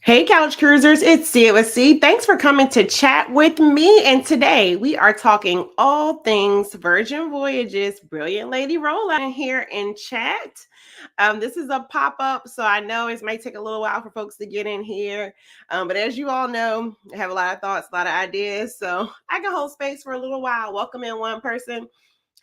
Hey, Couch Cruisers, it's COC. Thanks for coming to chat with me. And today we are talking all things Virgin Voyages, Brilliant Lady Rollout here in chat. This is a pop up, so I know it might take a little while for folks to get in here. But as you all know, I have a lot of thoughts, a lot of ideas, so I can hold space for a little while. Welcome in one person.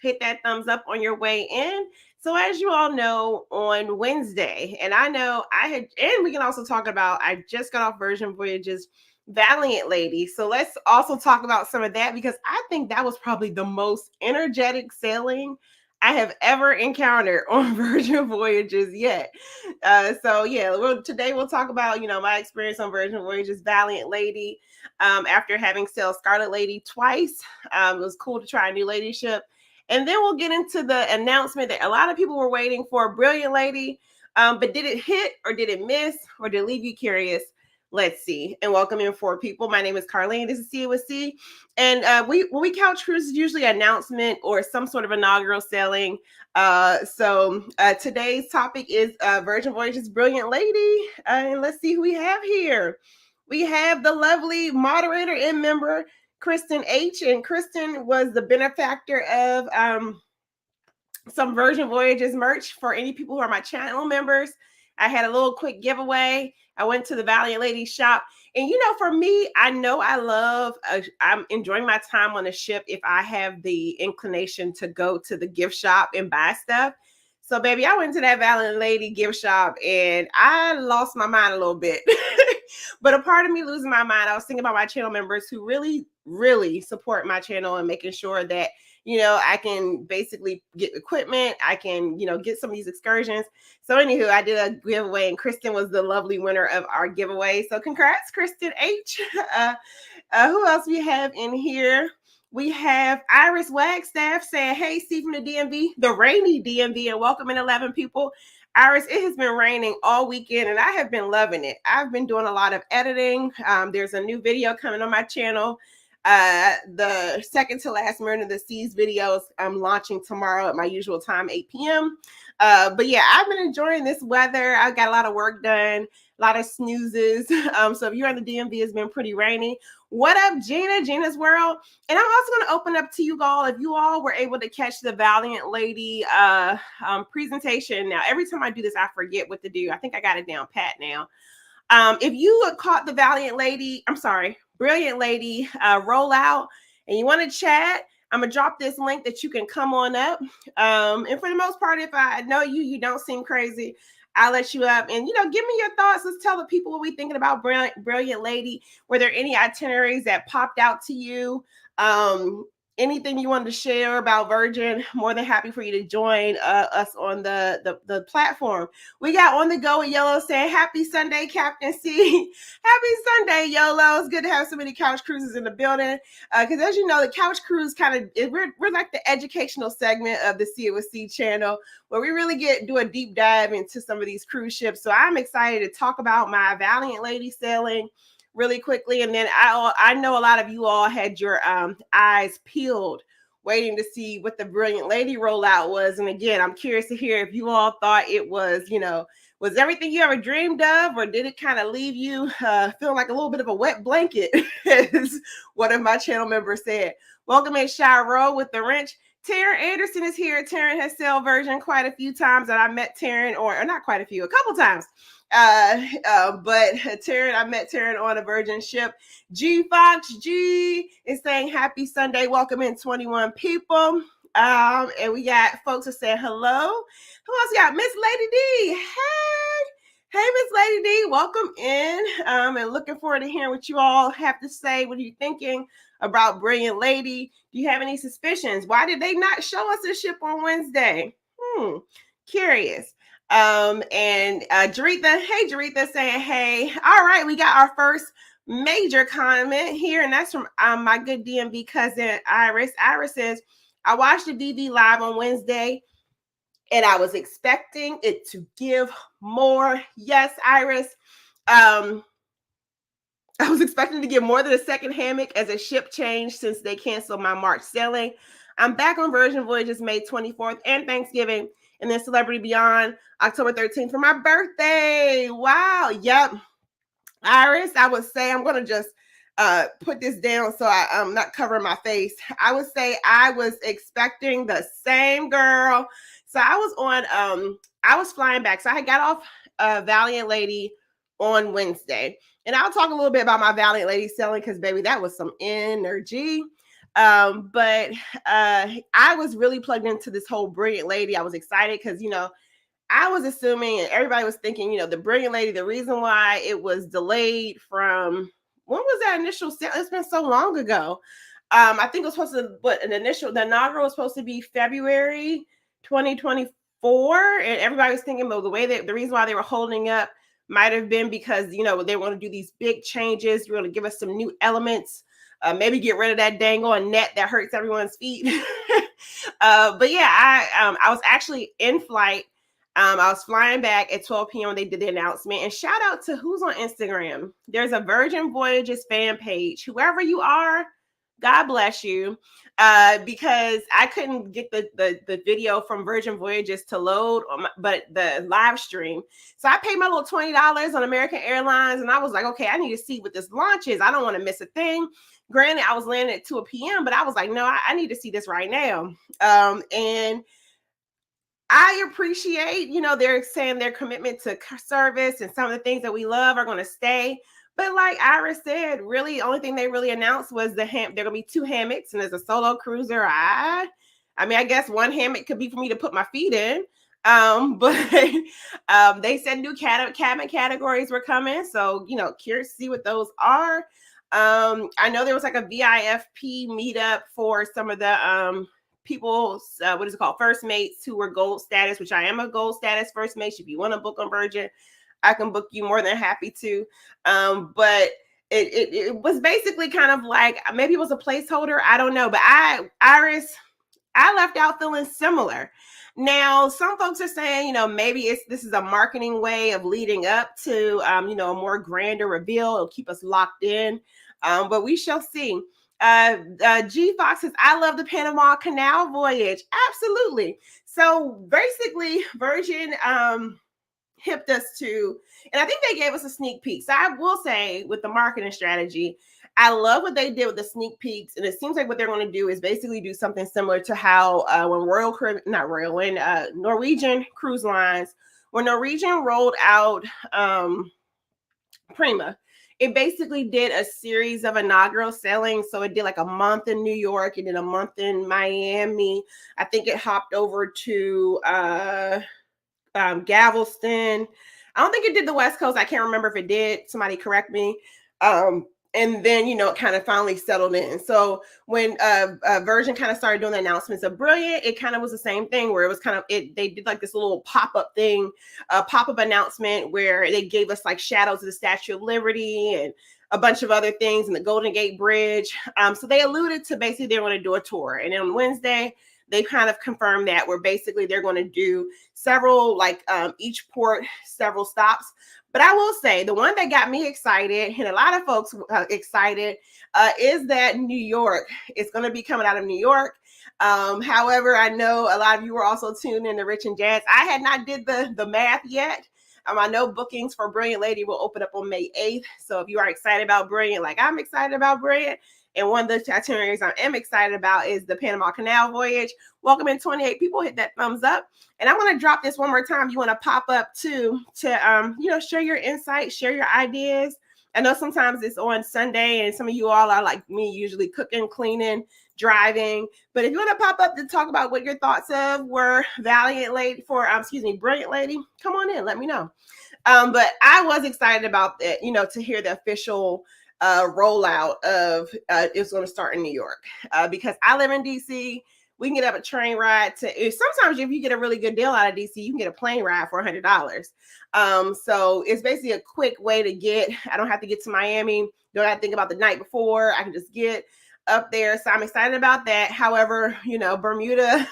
Hit that thumbs up on your way in. So as you all know, on Wednesday, and I know I had, and we can also talk about, I just got off Virgin Voyages Valiant Lady. So let's also talk about some of that because I think that was probably the most energetic sailing I have ever encountered on Virgin Voyages yet. So yeah, today we'll talk about, my experience on Virgin Voyages Valiant Lady. After having sailed Scarlet Lady twice, it was cool to try a new ladyship. And then we'll get into the announcement that a lot of people were waiting for, Brilliant Lady. But did it hit or did it miss or did it leave you curious? Let's see. And welcome in four people. My name is Carlene. This is C with C. And when we couch cruise, it's usually an announcement or some sort of inaugural sailing. So today's topic is Virgin Voyages Brilliant Lady. And let's see who we have here. We have the lovely moderator and member, Kristen H. And Kristen was the benefactor of some Virgin Voyages merch for any people who are my channel members. I had a little quick giveaway. I went to the Valiant Lady shop. And, for me, I know I'm enjoying my time on the ship if I have the inclination to go to the gift shop and buy stuff. So, baby, I went to that Valiant Lady gift shop and I lost my mind a little bit. But a part of me losing my mind, I was thinking about my channel members who really, really support my channel and making sure that, I can basically get equipment. I can, get some of these excursions. So anywho, I did a giveaway and Kristen was the lovely winner of our giveaway. So congrats, Kristen H. Who else we have in here? We have Iris Wagstaff saying, hey, Steve from the DMV, the rainy DMV, and welcome in 11 people. Iris, it has been raining all weekend and I have been loving it. I've been doing a lot of editing. There's a new video coming on my channel. The second to last Marine of the Seas videos I'm launching tomorrow at my usual time, 8 p.m. But yeah, I've been enjoying this weather. I've got a lot of work done, a lot of snoozes. So if you're in the DMV, it's been pretty rainy. What up, Gina? Gina's World. And I'm also going to open up to you all if you all were able to catch the Valiant Lady presentation. Now, every time I do this, I forget what to do. I think I got it down pat now. If you caught the Brilliant Lady rollout and you want to chat, I'm going to drop this link that you can come on up. And for the most part, if I know you don't seem crazy, I'll let you up and, give me your thoughts. Let's tell the people what we thinking about Brilliant Lady. Were there any itineraries that popped out to you? Anything you wanted to share about Virgin, more than happy for you to join us on the platform. We got On the Go with Yolo saying, happy Sunday, Captain C. Happy Sunday, Yolo. It's good to have so many couch cruises in the building. Because as you know, the couch cruise we're like the educational segment of the COC channel where we really do a deep dive into some of these cruise ships. So I'm excited to talk about my Valiant Lady sailing really quickly. And then I know a lot of you all had your eyes peeled waiting to see what the Brilliant Lady rollout was. And again, I'm curious to hear if you all thought it was, was everything you ever dreamed of, or did it kind of leave you feeling like a little bit of a wet blanket, as one of my channel members said. Welcome in Shiro with the wrench. Taryn Anderson is here. Taryn has sailed Virgin quite a few times, and I met Taryn, or not quite a few, a couple times. But Taryn, I met Taryn on a Virgin ship. G Fox G is saying happy Sunday. Welcome in 21 people. And we got folks that say hello. Who else got? Miss Lady D. Hey, Miss Lady D. Welcome in. And looking forward to hearing what you all have to say. What are you thinking about Brilliant Lady? Do you have any suspicions? Why did they not show us a ship on Wednesday? Curious. And Jaretha, hey Jaretha, saying hey. All right, we got our first major comment here, and that's from my good DMV cousin Iris. Iris says, I watched the VV live on Wednesday and I was expecting it to give more. Yes, Iris. I was expecting to get more than a second hammock as a ship change since they canceled my March sailing. I'm back on Virgin Voyages May 24th and Thanksgiving, and then Celebrity Beyond October 13th for my birthday. Wow. Yep. Iris, I would say I'm going to just put this down so I'm not covering my face. I would say I was expecting the same, girl. So I was flying back. So I got off Valiant Lady on Wednesday. And I'll talk a little bit about my Valiant Lady selling because, baby, that was some energy. But I was really plugged into this whole Brilliant Lady. I was excited because, I was assuming, and everybody was thinking, the Brilliant Lady, the reason why it was delayed from, when was that initial sale? It's been so long ago. I think it was supposed to, the inaugural was supposed to be February 2024. And everybody was thinking, well, the reason why they were holding up might have been because, they want to do these big changes. You're going to give us some new elements. Maybe get rid of that dangle and net that hurts everyone's feet. But yeah, I was actually in flight. I was flying back at 12 p.m. when they did the announcement. And shout out to who's on Instagram. There's a Virgin Voyages fan page. Whoever you are, God bless you. Because I couldn't get the video from Virgin Voyages to load, but the live stream. So I paid my little $20 on American Airlines, and I was like, okay, I need to see what this launch is. I don't want to miss a thing. Granted, I was landing at 2 p.m., but I was like, no, I need to see this right now. And I appreciate, they're saying their commitment to service and some of the things that we love are going to stay. But like Iris said, really, the only thing they really announced was there going to be 2 hammocks and there's a solo cruiser. I guess one hammock could be for me to put my feet in. But they said new cabin categories were coming. So, curious to see what those are. I know there was like a VIFP meetup for some of the people, what is it called, first mates who were gold status, which I am a gold status first mate. If you want to book on Virgin, I can book you, more than happy to. But it was basically kind of like, maybe it was a placeholder, I don't know. But Iris, I left out feeling similar. Now, some folks are saying, maybe this is a marketing way of leading up to, a more grander reveal. It'll keep us locked in. But we shall see. G Fox says, I love the Panama Canal voyage. Absolutely. So basically, Virgin hipped us to, and I think they gave us a sneak peek. So I will say, with the marketing strategy, I love what they did with the sneak peeks, and it seems like what they're going to do is basically do something similar to how when Norwegian Cruise Lines, when Norwegian rolled out Prima, it basically did a series of inaugural sailings. So it did like a month in New York and then a month in Miami. I think it hopped over to Galveston. I don't think it did the West Coast. I can't remember if it did. Somebody correct me. And then, it kind of finally settled in. So when Virgin kind of started doing the announcements of Brilliant, it kind of was the same thing where it was kind of, they did like this little pop-up thing, a pop-up announcement where they gave us like shadows of the Statue of Liberty and a bunch of other things, and the Golden Gate Bridge. So they alluded to basically they're going to do a tour. And then on Wednesday, they kind of confirmed that where basically they're going to do several, like each port, several stops. But I will say the one that got me excited, and a lot of folks excited, is that New York is going to be coming out of New York. However, I know a lot of you were also tuned in to Rich and Jazz. I had not did the math yet. I know bookings for Brilliant Lady will open up on May 8th. So if you are excited about Brilliant, like I'm excited about Brilliant, and one of the itineraries I am excited about is the Panama Canal voyage. Welcome in 28 people. Hit that thumbs up. And I want to drop this one more time. You want to pop up too to share your insights, share your ideas. I know sometimes it's on Sunday and some of you all are like me, usually cooking, cleaning, driving. But if you want to pop up to talk about what your thoughts of were Brilliant Lady, come on in, let me know. But I was excited about that, to hear the official rollout of it's going to start in New York because I live in DC. We can get up a train ride to, sometimes if you get a really good deal out of DC, you can get a plane ride for $100. So it's basically a quick way to get, I don't have to get to Miami. Don't have to think about the night before. I can just get up there. So I'm excited about that. However, Bermuda,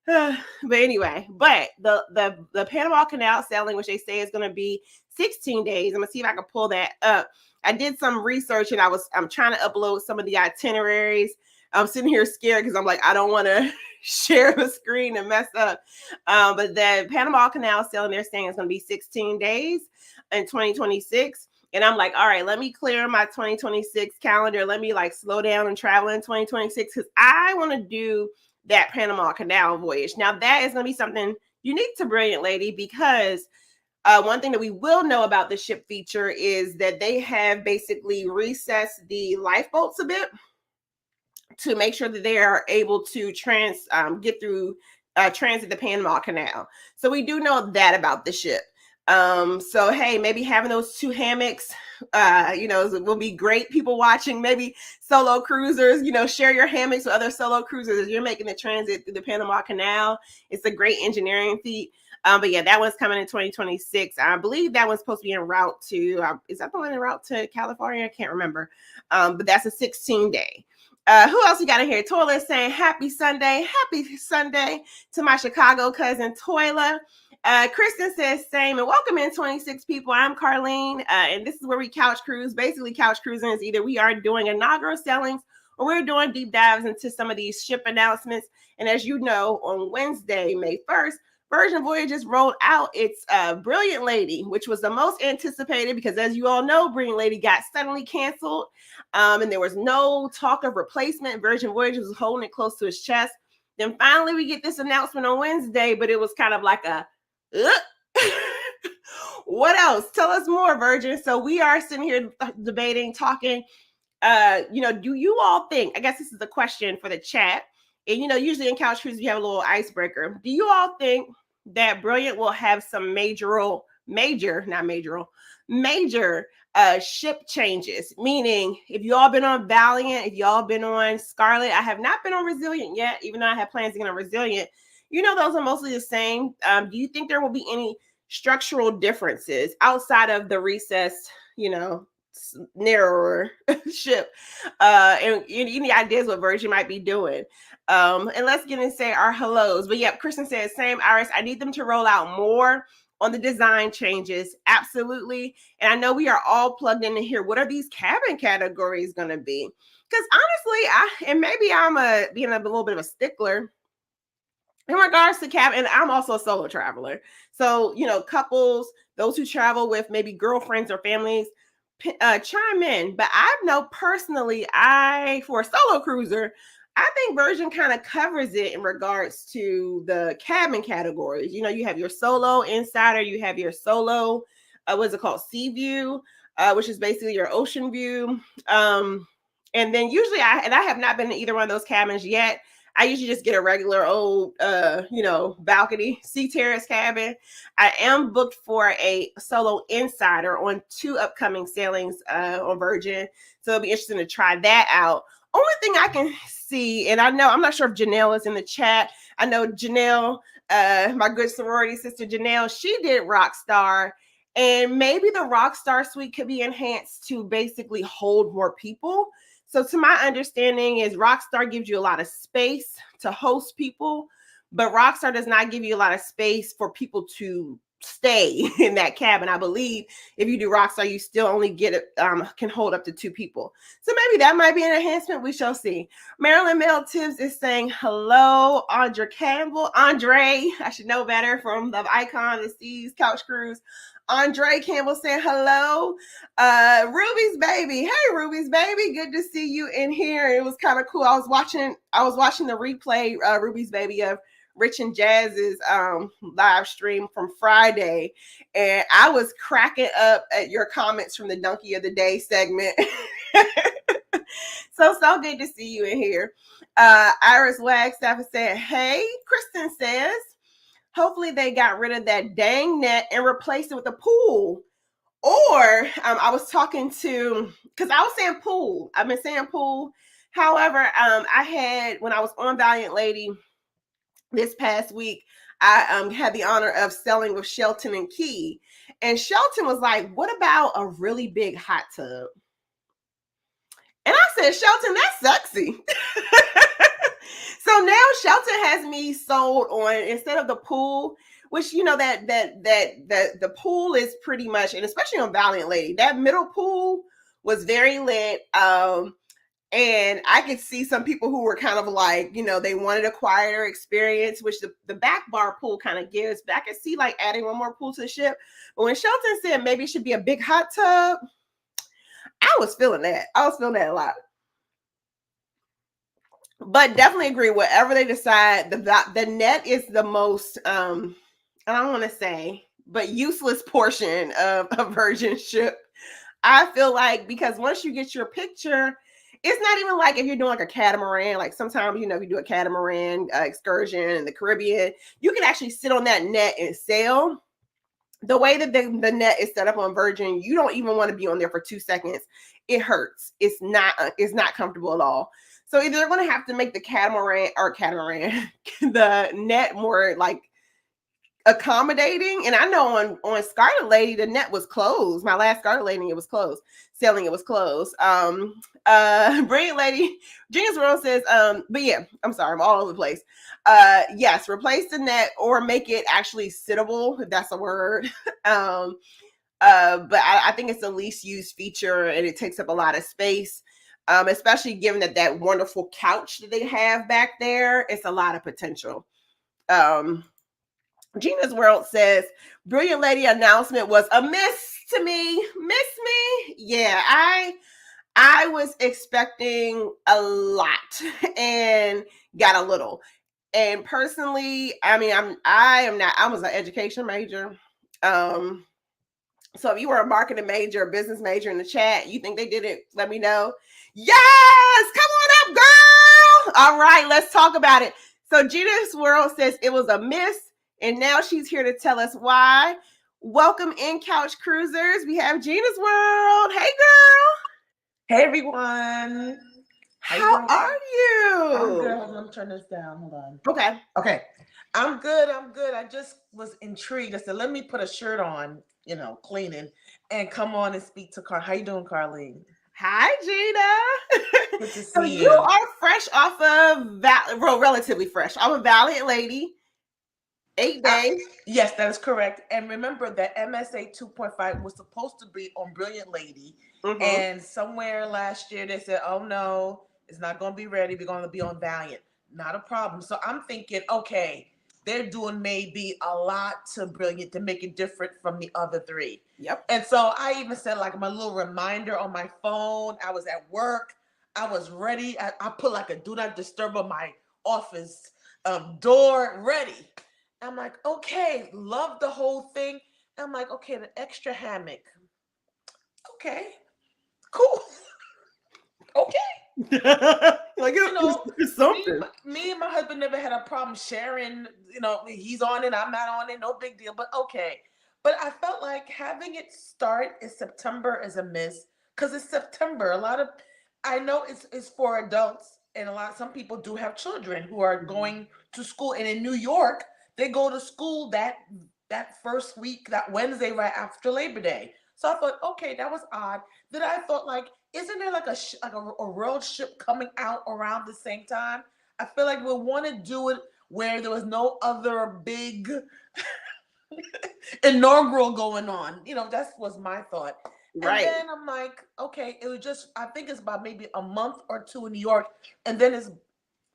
but anyway, the Panama Canal sailing, which they say is going to be 16 days. I'm going to see if I can pull that up. I did some research and I'm trying to upload some of the itineraries. I'm sitting here scared because I'm like, I don't want to share the screen and mess up. But the Panama Canal sailing, they're saying it's going to be 16 days in 2026. And I'm like, all right, let me clear my 2026 calendar. Let me like slow down and travel in 2026 because I want to do that Panama Canal voyage. Now, that is going to be something unique to Brilliant Lady because one thing that we will know about the ship feature is that they have basically recessed the lifeboats a bit to make sure that they are able to get through transit the Panama Canal. So we do know that about the ship. So hey, maybe having those two hammocks, will be great. People watching, maybe solo cruisers, share your hammocks with other solo cruisers as you're making the transit through the Panama Canal. It's a great engineering feat. But yeah, that one's coming in 2026. I believe that one's supposed to be en route to, is that the one en route to California? I can't remember. But that's a 16-day. Who else we got in here? Toilet saying happy Sunday to my Chicago cousin Toilet. Kristen says same and welcome in 26 people. I'm Carlene, and this is where we couch cruise. Basically, couch cruising is either we are doing inaugural sailings or we're doing deep dives into some of these ship announcements. And as you know, on Wednesday, May 1st, Virgin Voyages rolled out its Brilliant Lady, which was the most anticipated because, as you all know, Brilliant Lady got suddenly canceled, and there was no talk of replacement. Virgin Voyages was holding it close to his chest. Then finally, we get this announcement on Wednesday, but it was kind of like a, what else? Tell us more, Virgin. So we are sitting here debating, talking. Do you all think? I guess this is a question for the chat. And usually in couch cruises, you have a little icebreaker. Do you all think that Brilliant will have some major ship changes? Meaning, if you all been on Valiant, if y'all been on Scarlet, I have not been on Resilient yet, even though I have plans to get on Resilient. Those are mostly the same. Do you think there will be any structural differences outside of the recessed, narrower ship? And any ideas what Virgin might be doing? And let's get and say our hellos. But yep, Kristen says, same, Iris. I need them to roll out more on the design changes. Absolutely. And I know we are all plugged in here. What are these cabin categories going to be? Because honestly, maybe I'm being a little bit of a stickler in regards to cabin. And I'm also a solo traveler. So, couples, those who travel with maybe girlfriends or families, chime in. But I know personally, for a solo cruiser, I think Virgin kind of covers it in regards to the cabin categories. You have your solo insider, you have your solo, what's it called? Sea view, which is basically your ocean view. And then usually I have not been in either one of those cabins yet. I usually just get a regular old, balcony sea terrace cabin. I am booked for a solo insider on 2 upcoming sailings on Virgin. So it'll be interesting to try that out. Only thing I can see, and I'm not sure if Janelle is in the chat. I know Janelle, my good sorority sister Janelle, she did Rockstar. And maybe the Rockstar suite could be enhanced to basically hold more people. So to my understanding is Rockstar gives you a lot of space to host people, but Rockstar does not give you a lot of space for people to stay in that cabin. I believe if you do Rockstar, you still only can hold up to 2 people. So maybe that might be an enhancement. We shall see. Marilyn Mel Tibbs is saying hello. Andre Campbell, I should know better, from Love Icon, The Seas, Couch Cruise. Andre Campbell saying hello. Ruby's baby. Hey, Ruby's baby. Good to see you in here. It was kind of cool. I was watching the replay, Ruby's baby, of Rich and Jazz's live stream from Friday. And I was cracking up at your comments from the Donkey of the Day segment. So good to see you in here. Iris Wagstaff is saying, hey. Kristen says, hopefully they got rid of that dang net and replaced it with a pool. Or I was talking to, because I was saying pool. I've been saying pool. However, when I was on Valiant Lady this past week, I had the honor of selling with Shelton and Key. And Shelton was like, what about a really big hot tub? And I said, Shelton, that's sexy. So now Shelton has me sold on, instead of the pool, which that the pool is pretty much, and especially on Valiant Lady, that middle pool was very lit. And I could see some people who were kind of like, they wanted a quieter experience, which the back bar pool kind of gives. But I could see like adding one more pool to the ship. But when Shelton said maybe it should be a big hot tub, I was feeling that. I was feeling that a lot. But definitely agree. Whatever they decide, the net is the most I don't want to say, but useless portion of a Virgin ship. I feel like because once you get your picture, it's not even like if you're doing like a catamaran. Like sometimes, if you do a catamaran excursion in the Caribbean, you can actually sit on that net and sail. The way that the net is set up on Virgin, you don't even want to be on there for 2 seconds. It hurts. It's not comfortable at all. So either they're going to have to make the catamaran the net more like accommodating. And I know on Scarlet Lady, the net was closed. My last Scarlet Lady, it was closed. Sailing, it was closed. Brilliant Lady, Gina's World says, but yeah, I'm sorry, I'm all over the place. Yes, replace the net or make it actually sittable, if that's a word. But I think it's the least used feature and it takes up a lot of space. Especially given that wonderful couch that they have back there, it's a lot of potential. Gina's World says, Brilliant Lady announcement was a miss to me. Miss me? Yeah, I was expecting a lot and got a little. And personally, I mean, I was an education major. So if you were a marketing major or business major in the chat, you think they did it, let me know. Yes, come on up, girl. All right, let's talk about it. So Gina's World says it was a miss, and now she's here to tell us why. Welcome in, Couch Cruisers. We have Gina's World. Hey, girl. Hey, everyone. How are you? I'm good. Hold on, let me turn this down. Hold on. Okay. Okay. I'm good. I just was intrigued. I said, let me put a shirt on, cleaning, and come on and speak to Carl. How you doing, Carlene? Hi, Gina. Good to So see you are fresh off of relatively fresh. I'm a Valiant lady. 8 days. Yes, that is correct. And remember that MSA 2.5 was supposed to be on Brilliant Lady. Mm-hmm. And somewhere last year they said, oh no, it's not going to be ready. We're going to be on Valiant. Not a problem. So I'm thinking, okay, they're doing maybe a lot to Brilliant to make it different from the other three. Yep. And so I even said like my little reminder on my phone. I was at work. I was ready. I put like a do not disturb on my office door, ready. I'm like, okay, love the whole thing. I'm like, okay, the extra hammock. Okay, cool. Okay. Like, it's something. Me and my husband never had a problem sharing, he's on it, I'm not on it, no big deal, but okay. But I felt like having it start in September is a miss because it's September. I know it's for adults and some people do have children who are going to school. And in New York, they go to school that first week, that Wednesday right after Labor Day. So I thought, okay, that was odd. Then I thought, like, isn't there like a world ship coming out around the same time? I feel like we want to do it where there was no other big inaugural going on. That was my thought. Right. And then I'm like, okay, it was just, I think it's about maybe a month or two in New York, and then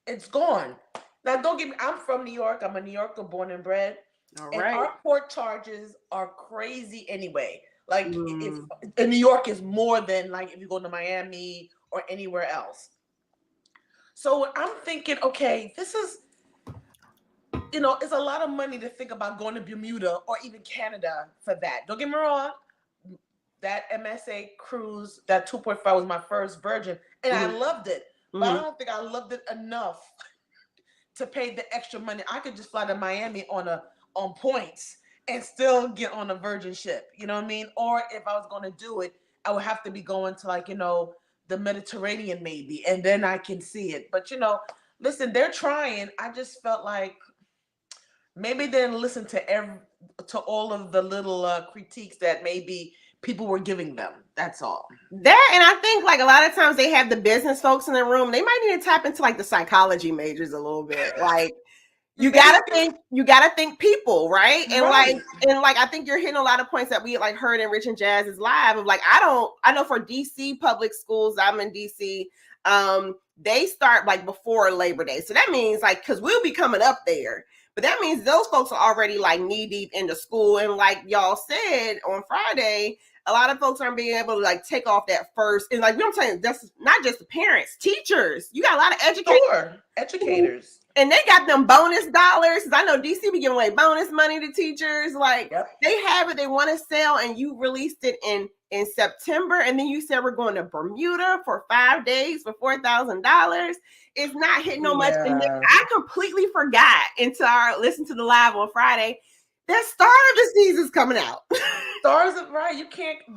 it's gone. Now, don't get me, I'm from New York. I'm a New Yorker, born and bred. All right. And our port charges are crazy anyway. Like, if in New York is more than like if you go to Miami or anywhere else. So I'm thinking, okay, this is, it's a lot of money to think about going to Bermuda or even Canada for that. Don't get me wrong. That MSA cruise, that 2.5 was my first Virgin, and I loved it. But I don't think I loved it enough to pay the extra money. I could just fly to Miami on points and still get on a Virgin ship. You know what I mean? Or if I was going to do it, I would have to be going to like, the Mediterranean maybe, and then I can see it. But, listen, they're trying. I just felt like maybe they didn't listen to all of the little critiques that maybe people were giving them. That's all. That, and I think like a lot of times they have the business folks in the room. They might need to tap into like the psychology majors a little bit. Like you gotta think people, right? And like I think you're hitting a lot of points that we like heard in Rich and Jazz's live of like, I know for DC public schools, I'm in DC, they start like before Labor Day. So that means like, because we'll be coming up there. But that means those folks are already like knee deep into school. And like y'all said on Friday, a lot of folks aren't being able to like take off that first. And like, you know what I'm saying? That's not just the parents, teachers. You got a lot of educators. And they got them bonus dollars. I know DC be giving away bonus money to teachers. Like they have it, they want to sell, and you released it in September, and then you said we're going to Bermuda for 5 days for $4,000. It's not hitting no much. And I completely forgot until I listened to the live on Friday. That Star of the Season's coming out. Stars of right. You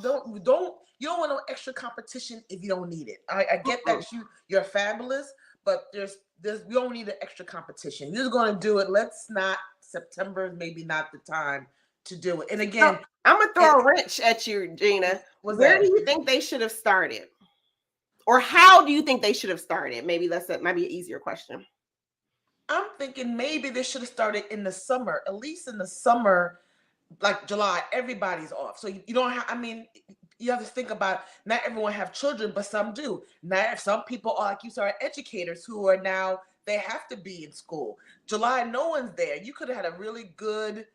don't want no extra competition if you don't need it. I get that you're fabulous, but there's we don't need an extra competition. You're going to do it. Let's not. September is maybe not the time to do it. And again, I'm gonna throw a wrench at you, Gina. Where do you think they should have started, or how do you think they should have started? Maybe that might be an easier question. I'm thinking maybe they should have started in the summer. At least in the summer, like July, everybody's off. So you don't have. I mean, you have to think about. Not everyone have children, but some do. Not some people are like you said, educators who are now they have to be in school. July, no one's there. You could have had a really good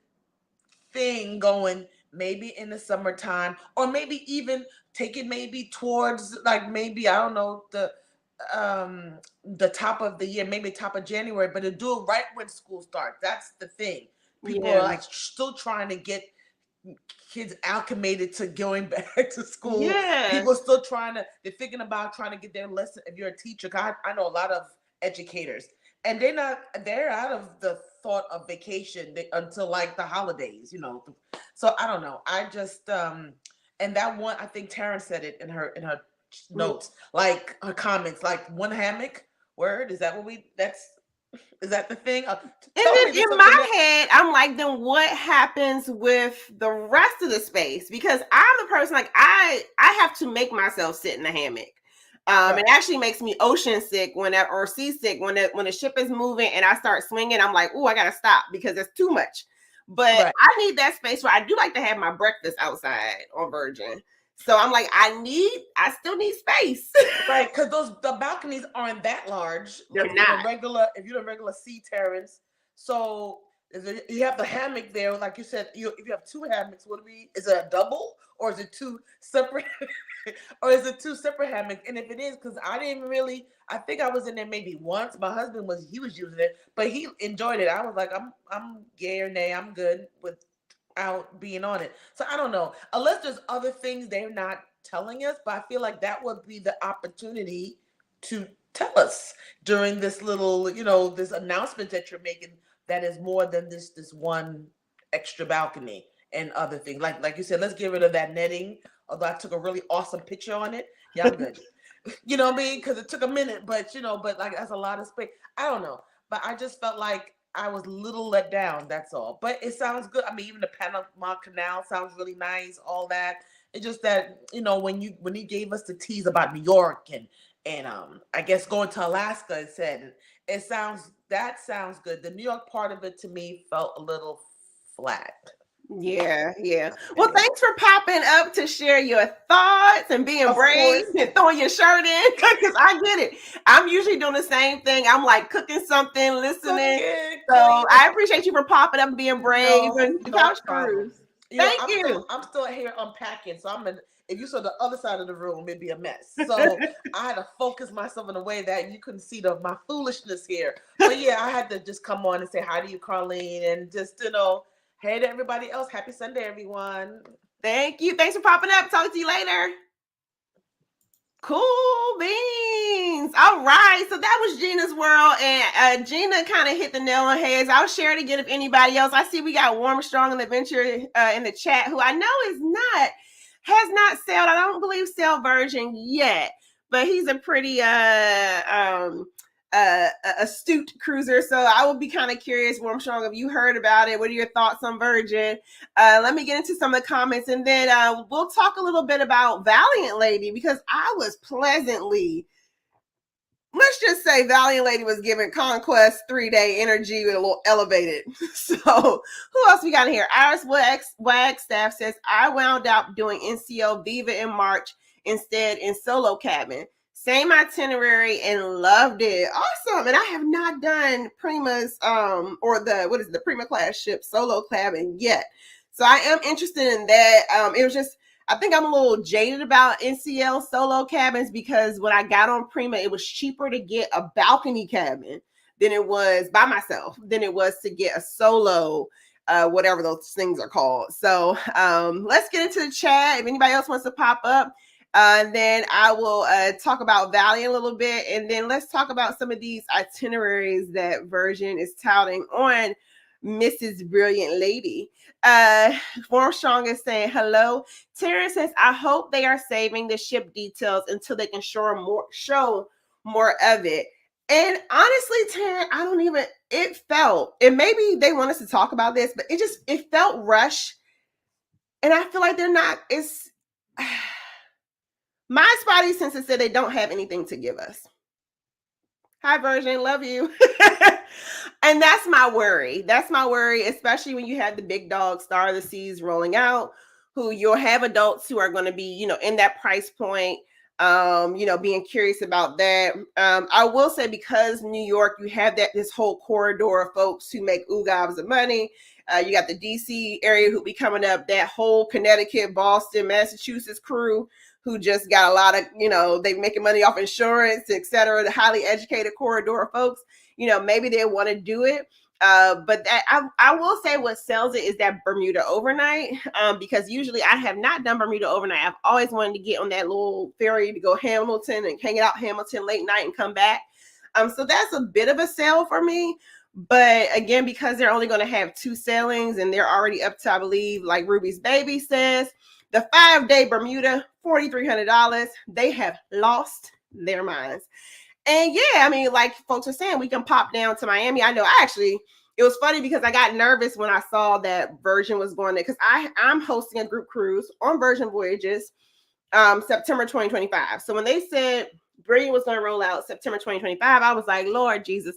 thing going maybe in the summertime, or maybe even take it maybe towards like maybe I don't know the top of the year, maybe top of January, but to do it right when school starts. That's the thing. People are like still trying to get kids acclimated to going back to school. People are still they're thinking about trying to get their lesson. If you're a teacher, God, I know a lot of educators, and they're out of the thought of vacation until like the holidays, So I don't know. I just and that one, I think Taryn said it in her notes, like her comments, like one hammock. Word, is that the thing? And then in my head, I'm like, then what happens with the rest of the space? Because I'm the person like I have to make myself sit in the hammock. It actually makes me ocean sick or seasick when the ship is moving and I start swinging. I'm like, oh, I gotta stop because it's too much. But I need that space where I do like to have my breakfast outside on Virgin. So I'm like, I still need space. Right, because the balconies aren't that large. They're not. If you're a regular sea terrace. So you have the hammock there, like you said, if you have two hammocks, is it a double or is it two separate hammocks? And if it is, because I think I was in there maybe once. My husband was using it, but he enjoyed it. I was like, I'm gay or nay, I'm good without being on it. So I don't know, unless there's other things they're not telling us, but I feel like that would be the opportunity to tell us during this little, this announcement that you're making that is more than this one extra balcony and other things. Like you said, let's get rid of that netting. Although I took a really awesome picture on it. Yeah, I'm good. You know what I mean? Because it took a minute, but like that's a lot of space. I don't know. But I just felt like I was a little let down. That's all. But it sounds good. I mean, even the Panama Canal sounds really nice. All that. It's just that when you gave us the tease about New York and I guess going to Alaska, it sounds good. The New York part of it to me felt a little flat. Yeah. Well, thanks for popping up to share your thoughts and being brave and throwing your shirt in because I get it. I'm usually doing the same thing. I'm like cooking something, listening. So I appreciate you for popping up and being brave and couch cruise. Thank you. I'm still here unpacking, so if you saw the other side of the room, it'd be a mess. So I had to focus myself in a way that you couldn't see my foolishness here. But yeah, I had to just come on and say hi to you, Carlene, and just hey to everybody else. Happy Sunday, everyone. Thank you. Thanks for popping up. Talk to you later. Cool beans. All right. So that was Gina's world. And Gina kind of hit the nail on the head. I'll share it again if anybody else. I see we got Warm, Strong, and Adventure in the chat, who I know has not sailed. I don't believe sailed Virgin yet, but he's a pretty astute cruiser. So I will be kind of curious, Warm Strong, if you heard about it. What are your thoughts on Virgin? Let me get into some of the comments, and then we'll talk a little bit about Valiant Lady, because I was pleasantly, let's just say Valiant Lady was given Conquest 3-day energy with a little elevated. So who else we got in here? Iris Wagstaff says, I wound up doing NCO Viva in March instead in solo cabin. Same itinerary and loved it. Awesome. And I have not done Prima's or the Prima class ship solo cabin yet. So I am interested in that. It was just I think I'm a little jaded about NCL solo cabins because when I got on Prima, it was cheaper to get a balcony cabin than it was by myself, than it was to get a solo, whatever those things are called. So let's get into the chat. If anybody else wants to pop up, then I will talk about Valiant a little bit. And then let's talk about some of these itineraries that Virgin is touting on Mrs. Brilliant Lady. Armstrong is saying hello. Terrence says, I hope they are saving the ship details until they can show more of it. And honestly, Terrence, I don't even, it felt, and maybe they want us to talk about this, but it felt rushed. And I feel like they're not, my spotty sense said they don't have anything to give us. Hi, Virgin, love you. And that's my worry. That's my worry, especially when you have the big dog Star of the Seas rolling out, who you'll have adults who are going to be, in that price point, being curious about that. I will say, because New York, you have this whole corridor of folks who make oogobs of money. You got the DC area who be coming up, that whole Connecticut, Boston, Massachusetts crew who just got a lot of, they making money off insurance, et cetera, the highly educated corridor of folks, maybe they want to do it. But that I will say what sells it is that Bermuda overnight, because usually I have not done Bermuda overnight. I've always wanted to get on that little ferry to go Hamilton and hang out Hamilton late night and come back. So that's a bit of a sell for me. But again, because they're only going to have 2 sailings and they're already up to, I believe, like Ruby's baby says, the 5-day Bermuda, $4,300, they have lost their minds. And yeah, I mean, like folks are saying, we can pop down to Miami. I know it was funny because I got nervous when I saw that Virgin was going there, because I'm hosting a group cruise on Virgin Voyages September 2025. So when they said Brilliant was going to roll out September 2025, I was like, Lord Jesus,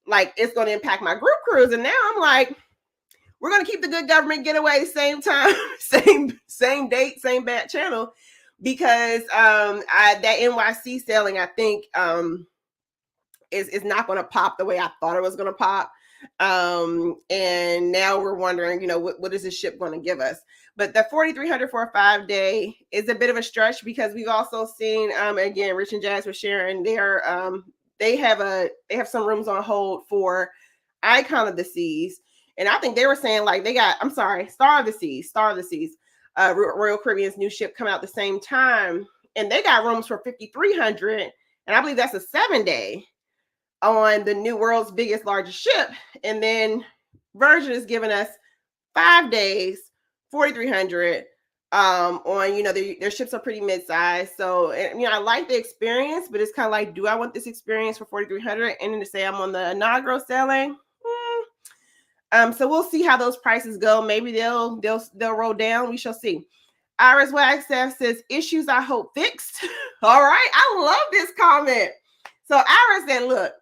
like it's going to impact my group cruise. And now I'm like, we're going to keep the good government getaway same time, same date, same bat channel, because that NYC sailing, I think, is not going to pop the way I thought it was going to pop. And now we're wondering, what is this ship going to give us? But the $4,300 for a 5-day is a bit of a stretch, because we've also seen, again, Rich and Jazz was sharing, they have some rooms on hold for Icon of the Seas. And I think they were saying like Star of the Seas, Royal Caribbean's new ship coming out the same time. And they got rooms for $5,300. And I believe that's a 7-day on the new world's biggest, largest ship. And then Virgin is giving us 5 days, $4,300 on, their ships are pretty mid-sized. So, I like the experience, but it's kind of like, do I want this experience for $4,300? And then to say I'm on the inaugural sailing? So we'll see how those prices go. Maybe they'll roll down. We shall see. Iris Wagstaff says, issues I hope fixed. All right. I love this comment. So Iris said, look,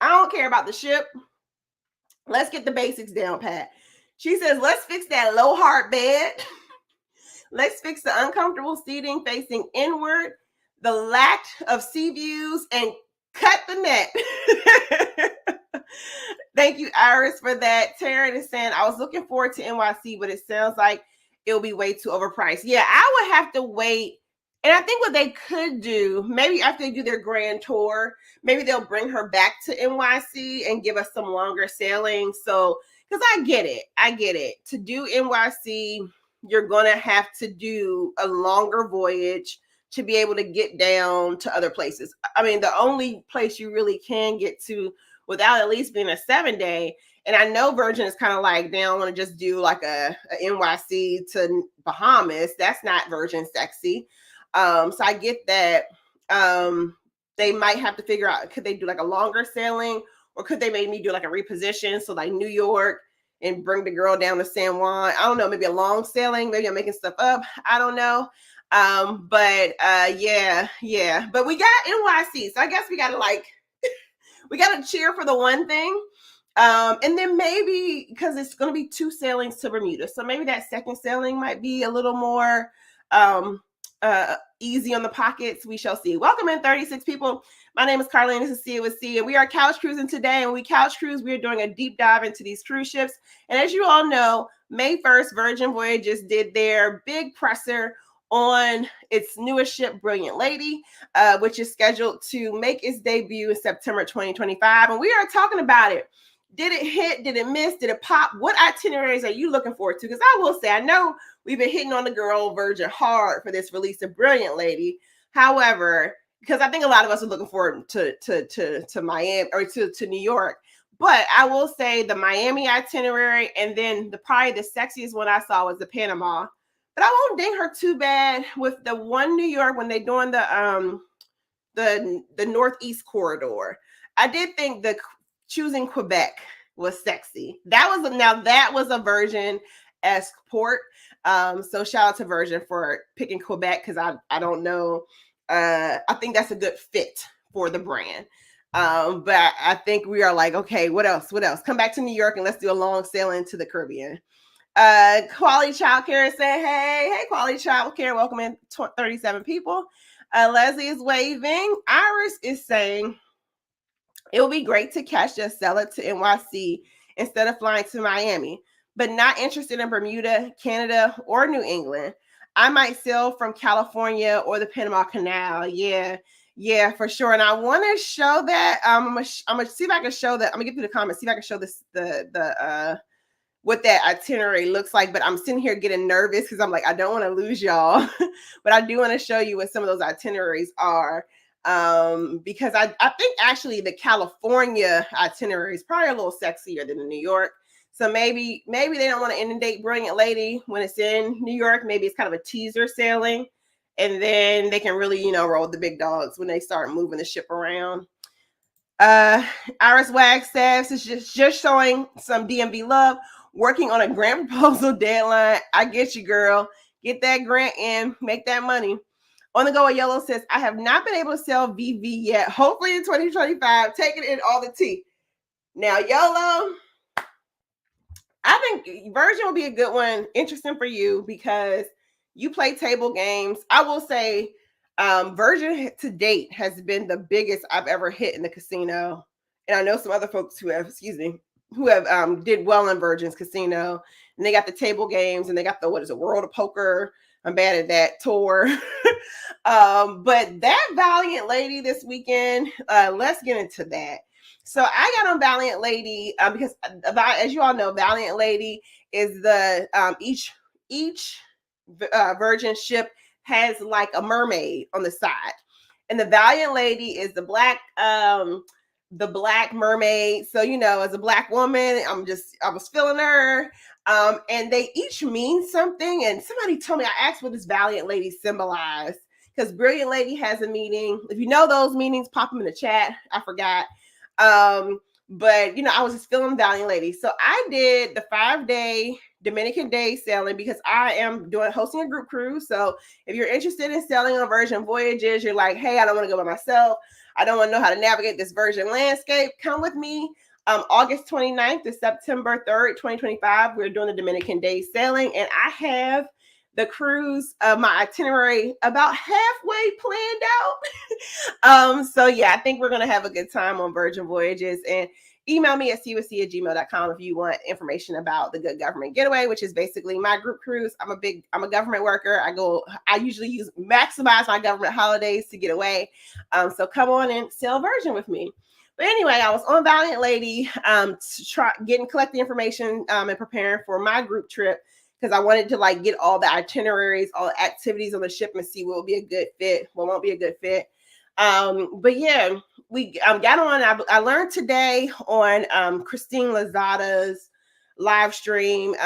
I don't care about the ship. Let's get the basics down, Pat. She says, let's fix that low heart bed. Let's fix the uncomfortable seating facing inward, the lack of sea views, and cut the net. Thank you, Iris, for that. Taryn is saying, I was looking forward to NYC, but it sounds like it'll be way too overpriced. Yeah, I would have to wait. And I think what they could do, maybe after they do their grand tour, maybe they'll bring her back to NYC and give us some longer sailing. So, because I get it. To do NYC, you're going to have to do a longer voyage to be able to get down to other places. I mean, the only place you really can get to without at least being a 7-day. And I know Virgin is kind of like, they don't want to just do like a NYC to Bahamas. That's not Virgin sexy. So I get that. They might have to figure out, could they do like a longer sailing, or could they maybe do like a reposition? So like New York and bring the girl down to San Juan. I don't know, maybe a long sailing. Maybe I'm making stuff up. I don't know. But we got NYC. So I guess we got to we got to cheer for the one thing. And then maybe, because it's going to be 2 sailings to Bermuda, so maybe that second sailing might be a little more easy on the pockets. We shall see. Welcome in 36 people. My name is Carlene. This is See It With C, and we are couch cruising today. And we couch cruise, we are doing a deep dive into these cruise ships. And as you all know, May 1st, Virgin Voyages did their big presser on its newest ship, Brilliant Lady, which is scheduled to make its debut in September 2025. And we are talking about it. Did it hit? Did it miss? Did it pop? What itineraries are you looking forward to? Because I will say, I know we've been hitting on the girl Virgin hard for this release of Brilliant Lady. However, because I think a lot of us are looking forward to Miami or to New York. But I will say the Miami itinerary, and then probably the sexiest one I saw was the Panama. But I won't ding her too bad with the one New York when they're doing the Northeast corridor. I did think the choosing Quebec was sexy. That was a Virgin-esque port. So shout out to Virgin for picking Quebec, because I don't know. I think that's a good fit for the brand. But I think we are like, okay, what else? Come back to New York and let's do a long sail into the Caribbean. Quality Childcare is saying, hey, Quality Childcare, welcome in 37 people. Leslie is waving. Iris is saying, it will be great to catch just sell it to NYC instead of flying to Miami, but not interested in Bermuda, Canada, or New England. I might sail from California or the Panama Canal. Yeah, for sure. And I want to show that. I'm gonna see if I can show that. I'm gonna get through the comments, see if I can show this what that itinerary looks like. But I'm sitting here getting nervous because I'm like, I don't want to lose y'all. But I do want to show you what some of those itineraries are. Because I think actually the California itinerary is probably a little sexier than the New York. So maybe they don't want to inundate Brilliant Lady when it's in New York. Maybe it's kind of a teaser sailing, and then they can really, roll the big dogs when they start moving the ship around. Iris Wagstaff is just showing some DMV love, working on a grant proposal deadline. I get you, girl. Get that grant in, make that money. On the Go with Yellow says, I have not been able to sell VV yet. Hopefully in 2025, taking in all the tea. Now, Yellow, I think Virgin will be a good one. Interesting for you because you play table games. I will say Virgin to date has been the biggest I've ever hit in the casino. And I know some other folks who have did well in Virgin's casino. And they got the table games and they got the, World of Poker. I'm bad at that tour. But that Valiant Lady this weekend, let's get into that. So I got on Valiant Lady because, as you all know, Valiant Lady is the each Virgin ship has like a mermaid on the side, and the Valiant Lady is the black mermaid. So as a black woman, I was feeling her. And they each mean something. And somebody told me, I asked what this Valiant Lady symbolized, because Brilliant Lady has a meaning. If you know those meanings, pop them in the chat. I forgot. But I was just feeling Valiant Lady. So I did the 5-day Dominican day sailing because I am hosting a group cruise. So if you're interested in sailing on Virgin Voyages, you're like, hey, I don't want to go by myself. I don't want to know how to navigate this Virgin landscape. Come with me. August 29th to September 3rd, 2025, we're doing the Dominican day sailing. And I have the cruise, my itinerary about halfway planned out. So yeah, I think we're going to have a good time on Virgin Voyages. And email me at cwc@gmail.com if you want information about the Good Government Getaway, which is basically my group cruise. I'm a government worker. I usually maximize my government holidays to get away. So come on and sail Virgin with me. But anyway, I was on Valiant Lady collect the information and preparing for my group trip, because I wanted to get all the itineraries, all the activities on the ship, and see what will be a good fit, what won't be a good fit. But yeah, we got on. I learned today on Christine Lozada's live stream.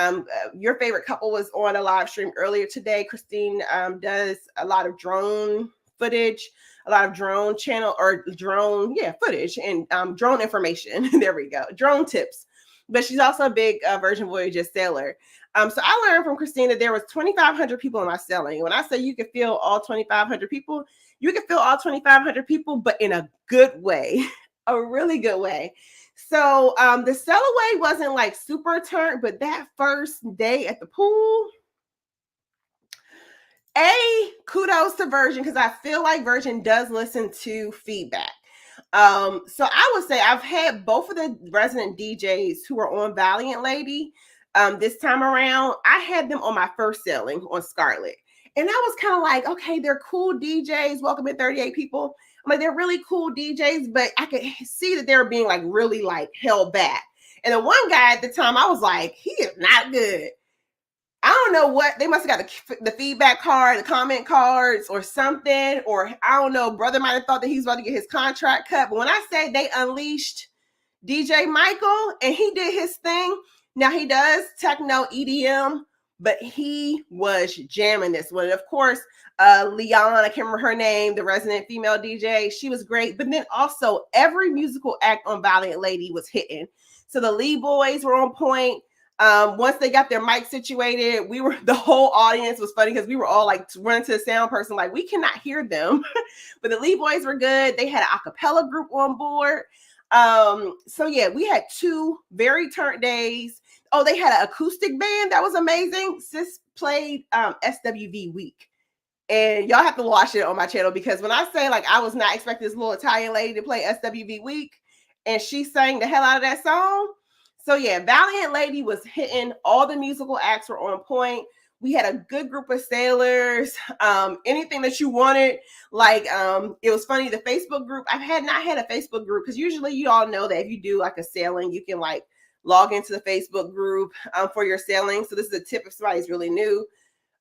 Your favorite couple was on a live stream earlier today. Christine does a lot of drone footage, a lot of drone footage and drone information. There we go, drone tips. But she's also a big Virgin Voyages sailor. So I learned from Christine that there was 2,500 people in my sailing. When I say you could feel all 2,500 people, you can feel all 2,500 people, but in a good way, a really good way. So the sail away wasn't super turned, but that first day at the pool, Kudos to Virgin, because I feel like Virgin does listen to feedback. So I would say I've had both of the resident DJs who are on Valiant Lady this time around. I had them on my first selling on Scarlet. And I was kind of like, okay, they're cool DJs. Welcome at 38 people. I'm like, they're really cool DJs, but I could see that they were being like really like held back. And the one guy at the time, I was like, he is not good. I don't know what they must have got the feedback card, the comment cards, or something, or I don't know. Brother might have thought that he's about to get his contract cut. But when I say they unleashed DJ Michael and he did his thing, now he does techno EDM, but he was jamming this one. And of course, Leon, I can't remember her name, the resident female DJ, she was great. But then also every musical act on Valiant Lady was hitting. So the Lee Boys were on point. Once they got their mic situated, the whole audience was funny because we were all like running to the sound person, like we cannot hear them. But the Lee Boys were good. They had an a cappella group on board. So yeah, we had 2 very turnt days. Oh, they had an acoustic band that was amazing. Sis played SWV Week. And y'all have to watch it on my channel, because when I say like I was not expecting this little Italian lady to play SWV Week, and she sang the hell out of that song. So yeah, Valiant Lady was hitting. All the musical acts were on point. We had a good group of sailors. Anything that you wanted, like it was funny. The Facebook group, I've not had a Facebook group, because usually you all know that if you do like a sailing, you can like log into the Facebook group for your sailing. So this is a tip if somebody's really new.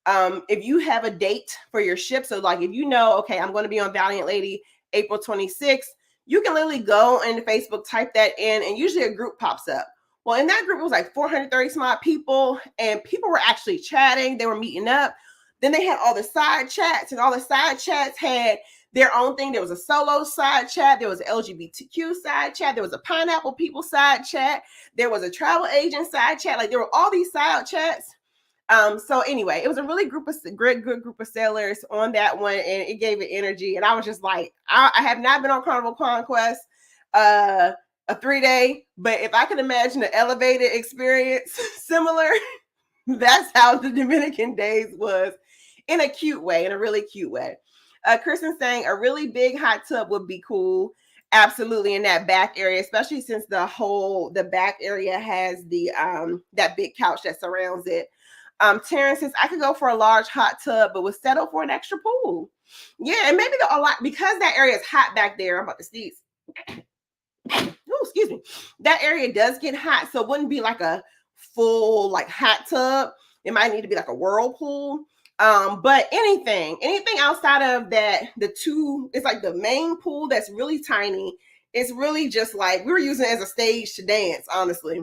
If you have a date for your ship, so like if you know, okay, I'm going to be on Valiant Lady April 26th, you can literally go into Facebook, type that in, and usually a group pops up. Well, in that group, it was like 430 some odd people, and people were actually chatting. They were meeting up. Then they had all the side chats, and all the side chats had their own thing. There was a solo side chat. There was an LGBTQ side chat. There was a pineapple people side chat. There was a travel agent side chat. Like there were all these side chats. So anyway, it was a really good group of sailors on that one, and it gave it energy. And I was just like, I have not been on Carnival Conquest, a 3-day, but if I could imagine an elevated experience similar, that's how the Dominican days was, in a cute way, in a really cute way. Kristen saying a really big hot tub would be cool. Absolutely, in that back area, especially since the back area has the that big couch that surrounds it. Terrence says I could go for a large hot tub, but would settle for an extra pool. Yeah, and maybe a lot, because that area is hot back there. I'm about to sneeze. Oh, excuse me. That area does get hot, so it wouldn't be like a full like hot tub. It might need to be like a whirlpool. But anything outside of that, it's like the main pool that's really tiny. It's really just like we were using it as a stage to dance, honestly.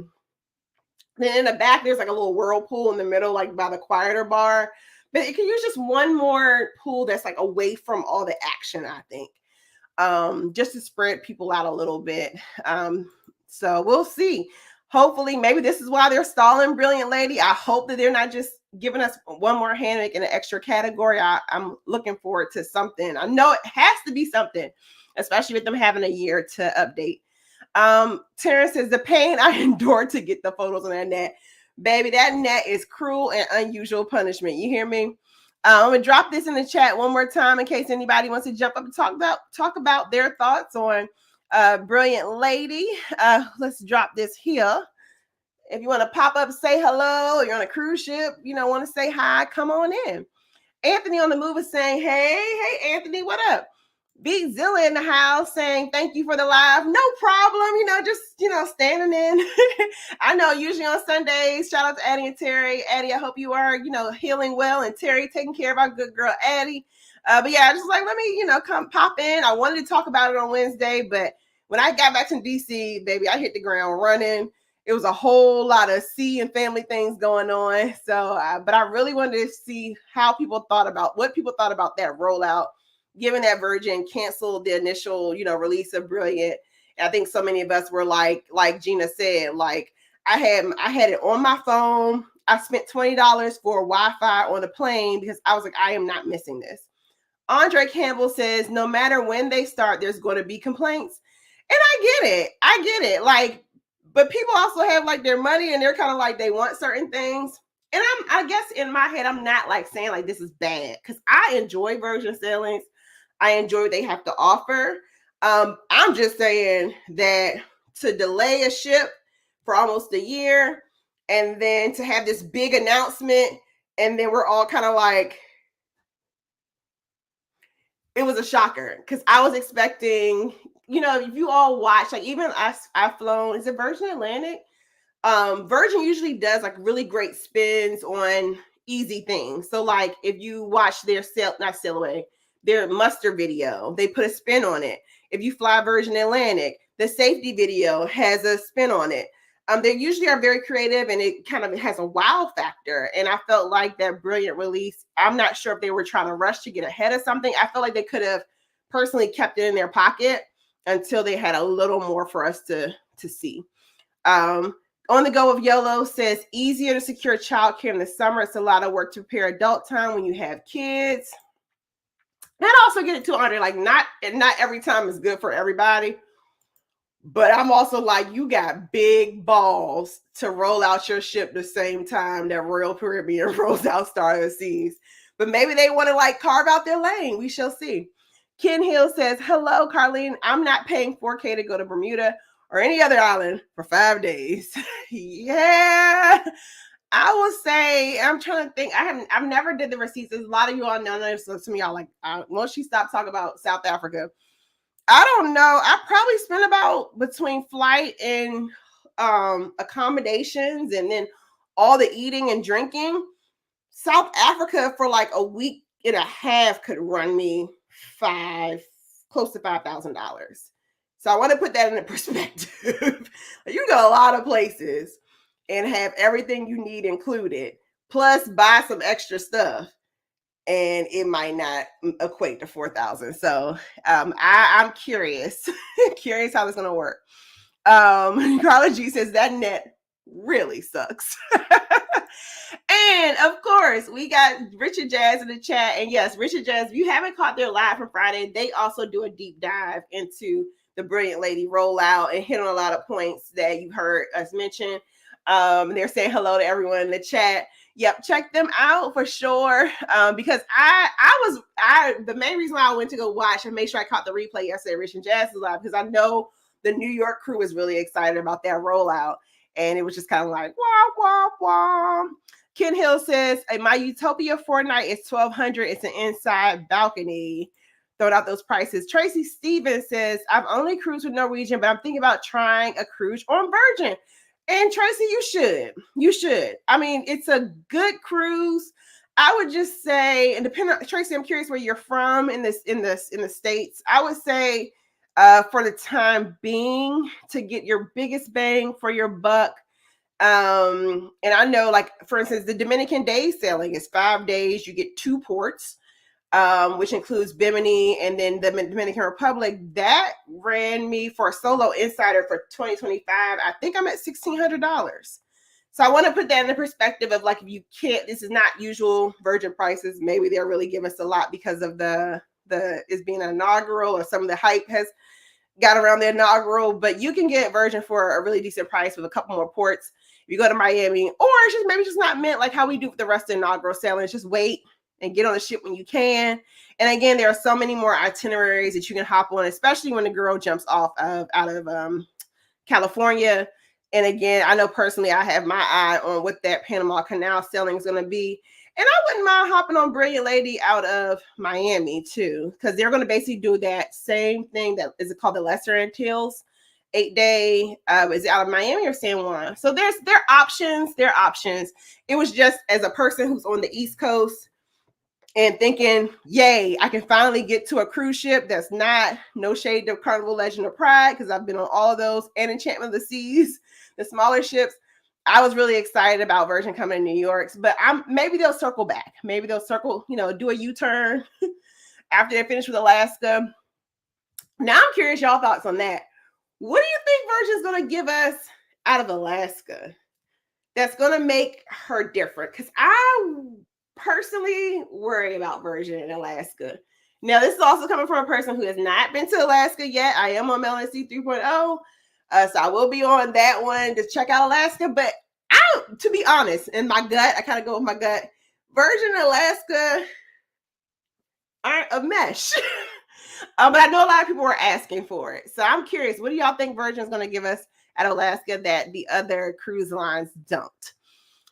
Then in the back, there's like a little whirlpool in the middle, like by the quieter bar. But it can use just one more pool that's like away from all the action, I think. Just to spread people out a little bit. So we'll see. Hopefully, maybe this is why they're stalling Brilliant Lady. I hope that they're not just giving us one more hammock in an extra category. I'm looking forward to something. I know it has to be something, especially with them having a year to update. Terrence says the pain I endured to get the photos on that net. Baby, that net is cruel and unusual punishment. You hear me? I'm gonna drop this in the chat one more time in case anybody wants to jump up and talk about their thoughts on Brilliant Lady. Let's drop this here. If you want to pop up, say hello, you're on a cruise ship, want to say hi, come on in. Anthony on the move is saying, hey, Anthony, what up? Big Zilla in the house saying thank you for the live. No problem. Just standing in. I know usually on Sundays, shout out to Addie and Terry. Addie, I hope you are, healing well, and Terry taking care of our good girl Addie. But yeah, just like let me, come pop in. I wanted to talk about it on Wednesday, but when I got back to DC, baby, I hit the ground running. It was a whole lot of sea and family things going on. So, but I really wanted to see what people thought about that rollout, given that Virgin canceled the initial, release of Brilliant. And I think so many of us were like Gina said, like I had it on my phone. I spent $20 for Wi-Fi on the plane because I was like, I am not missing this. Andre Campbell says, no matter when they start, there's going to be complaints. And I get it. Like, but people also have like their money and they're kind of like, they want certain things. and I guess in my head, I'm not like saying like this is bad because I enjoy Virgin sailings. I enjoy what they have to offer. I'm just saying that to delay a ship for almost a year and then to have this big announcement, and then we're all kind of like, it was a shocker because I was expecting, if you all watch, like even I've flown, is it Virgin Atlantic? Virgin usually does like really great spins on easy things. So like if you watch their sail away, their muster video, they put a spin on it. If you fly Virgin Atlantic, the safety video has a spin on it. They usually are very creative and it kind of has a wow factor. And I felt like that Brilliant release, I'm not sure if they were trying to rush to get ahead of something. I felt like they could have personally kept it in their pocket until they had a little more for us to see. On the Go of YOLO says easier to secure childcare in the summer. It's a lot of work to prepare adult time when you have kids. And I also get it too, Andre, like not every time is good for everybody. But I'm also like, you got big balls to roll out your ship the same time that Royal Caribbean rolls out Star of the Seas. But maybe they want to like carve out their lane. We shall see. Ken Hill says, hello, Carlene. I'm not paying $4K to go to Bermuda or any other island for 5 days. Yeah. I will say, I'm trying to think. I've never did the receipts. There's a lot of you all know. So to me, y'all like, once she stopped talking about South Africa, I don't know. I probably spent about between flight and accommodations and then all the eating and drinking. South Africa for like a week and a half could run me close to $5,000. So I want to put that into perspective. You go a lot of places and have everything you need included, plus buy some extra stuff, and it might not equate to 4,000. So I'm curious, curious how it's gonna work. Carla G says that net really sucks. And of course, we got Richard Jazz in the chat. And yes, Richard Jazz, if you haven't caught their live from Friday, they also do a deep dive into the Brilliant Lady rollout and hit on a lot of points that you heard us mention. They're saying hello to everyone in the chat. Yep, check them out for sure. Because the main reason why I went to go watch and make sure I caught the replay yesterday, Richard Jazz is live, because I know the New York crew is really excited about that rollout. And it was just kind of like, wah, wah, wah. Ken Hill says, my Utopia 4-night is $1,200. It's an inside balcony. Throwing out those prices. Tracy Stevens says, I've only cruised with Norwegian, but I'm thinking about trying a cruise on Virgin. And Tracy, you should. You should. I mean, it's a good cruise. I would just say, and depending on Tracy, I'm curious where you're from in the States. I would say for the time being, to get your biggest bang for your buck. And I know, like, for instance, the Dominican day sailing is 5 days. You get 2 ports, which includes Bimini and then the Dominican Republic. That ran me for a solo insider for 2025. I think I'm at $1,600. So I want to put that in the perspective of, like, if you can't, this is not usual Virgin prices. Maybe they're really giving us a lot because of the is being an inaugural, or some of the hype has got around the inaugural, but you can get Virgin for a really decent price with a couple more ports. If you go to Miami, or it's just maybe just not meant like how we do with the rest of the inaugural sailings, just wait and get on the ship when you can. And again, there are so many more itineraries that you can hop on, especially when the girl jumps off out of California. And again, I know personally, I have my eye on what that Panama Canal sailing is going to be. And I wouldn't mind hopping on Brilliant Lady out of Miami too, because they're going to basically do that same thing. That is it called the Lesser Antilles 8-day. Is it out of Miami or San Juan? So there are options. There are options. It was just, as a person who's on the East Coast and thinking, yay, I can finally get to a cruise ship that's not, no shade to Carnival, Legend of Pride, because I've been on all of those, and Enchantment of the Seas, the smaller ships. I was really excited about Virgin coming to New York, but maybe they'll circle back. Maybe they'll circle, do a U-turn after they're finished with Alaska. Now I'm curious y'all thoughts on that. What do you think Virgin's going to give us out of Alaska that's going to make her different? Because I personally worry about Virgin in Alaska. Now, this is also coming from a person who has not been to Alaska yet. I am on LNC 3.0. So I will be on that one to check out Alaska. But I to be honest, in my gut, I kind of go with my gut. Virgin Alaska aren't a mesh. But I know a lot of people were asking for it. So I'm curious, what do y'all think Virgin is going to give us at Alaska that the other cruise lines don't?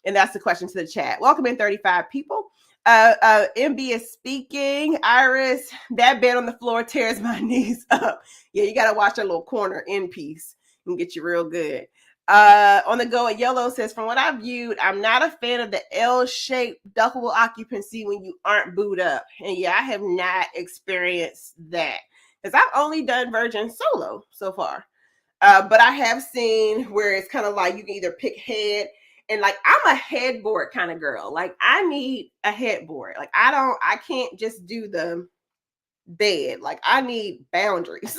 And that's the question to the chat. Welcome in 35 people. MB is speaking. Iris, that bed on the floor tears my knees up. Yeah, you got to watch that little corner in piece and get you real good. On the go at Yellow says, from what I viewed, I'm not a fan of the L-shaped duckable occupancy when you aren't booed up. And yeah, I have not experienced that because I've only done Virgin solo so far. But I have seen where it's kind of like you can either pick head, and like I'm a headboard kind of girl. Like I need a headboard. Like I can't just do the bed. Like I need boundaries.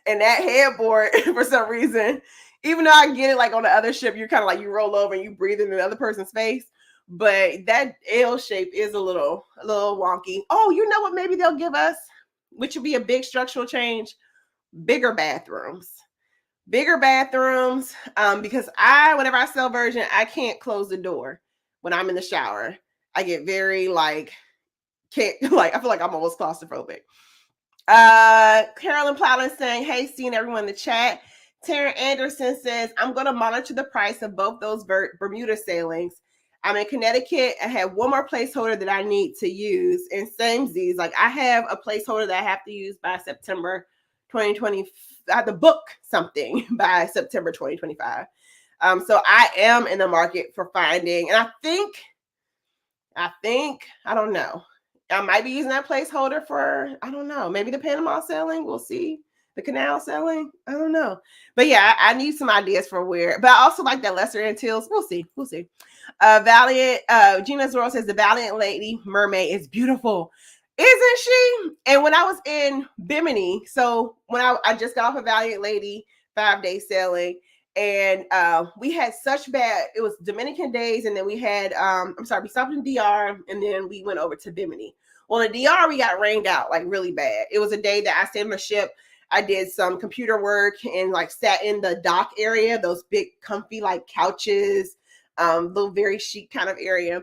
And that headboard, for some reason, even though I get it, like on the other ship, you're kind of like you roll over and you breathe in the other person's face. But that L shape is a little wonky. Oh, you know what? Maybe they'll give us, which would be a big structural change, bigger bathrooms. Because whenever I sell Virgin, I can't close the door when I'm in the shower. I get very I feel like I'm almost claustrophobic. Carolyn Plowden saying, hey, seeing everyone in the chat. Taryn Anderson says, I'm going to monitor the price of both those Bermuda sailings. I'm in Connecticut. I have one more placeholder that I need to use. And samesies, like I have a placeholder that I have to use by September 2020. I have to book something by September 2025. So I am in the market for finding, and I think, I don't know. I might be using that placeholder for, I don't know, maybe the Panama sailing. We'll see. The canal sailing. I don't know. But yeah, I need some ideas for where. But I also like that Lesser Antilles. We'll see. Valiant, Gina's World says the Valiant Lady Mermaid is beautiful. Isn't she? And when I was in Bimini, so when I just got off of Valiant Lady 5-day sailing, and we had such bad, it was Dominican days, and then we had, we stopped in DR, and then we went over to Bimini. Well, in DR, we got rained out, like really bad. It was a day that I stayed on the ship. I did some computer work and like sat in the dock area, those big comfy like couches, little very chic kind of area.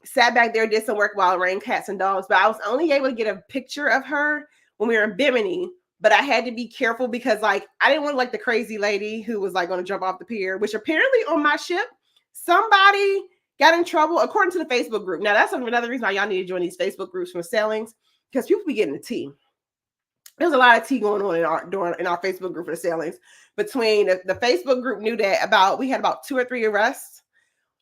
Sat back there, did some work while it rained cats and dogs, but I was only able to get a picture of her when we were in Bimini. But I had to be careful because like I didn't want like the crazy lady who was like going to jump off the pier, which apparently on my ship, somebody got in trouble according to the Facebook group. Now that's another reason why y'all need to join these Facebook groups for sailings, because people be getting the tea. There's a lot of tea going on in our Facebook group for the sailings. Between the Facebook group knew that we had about 2 or 3 arrests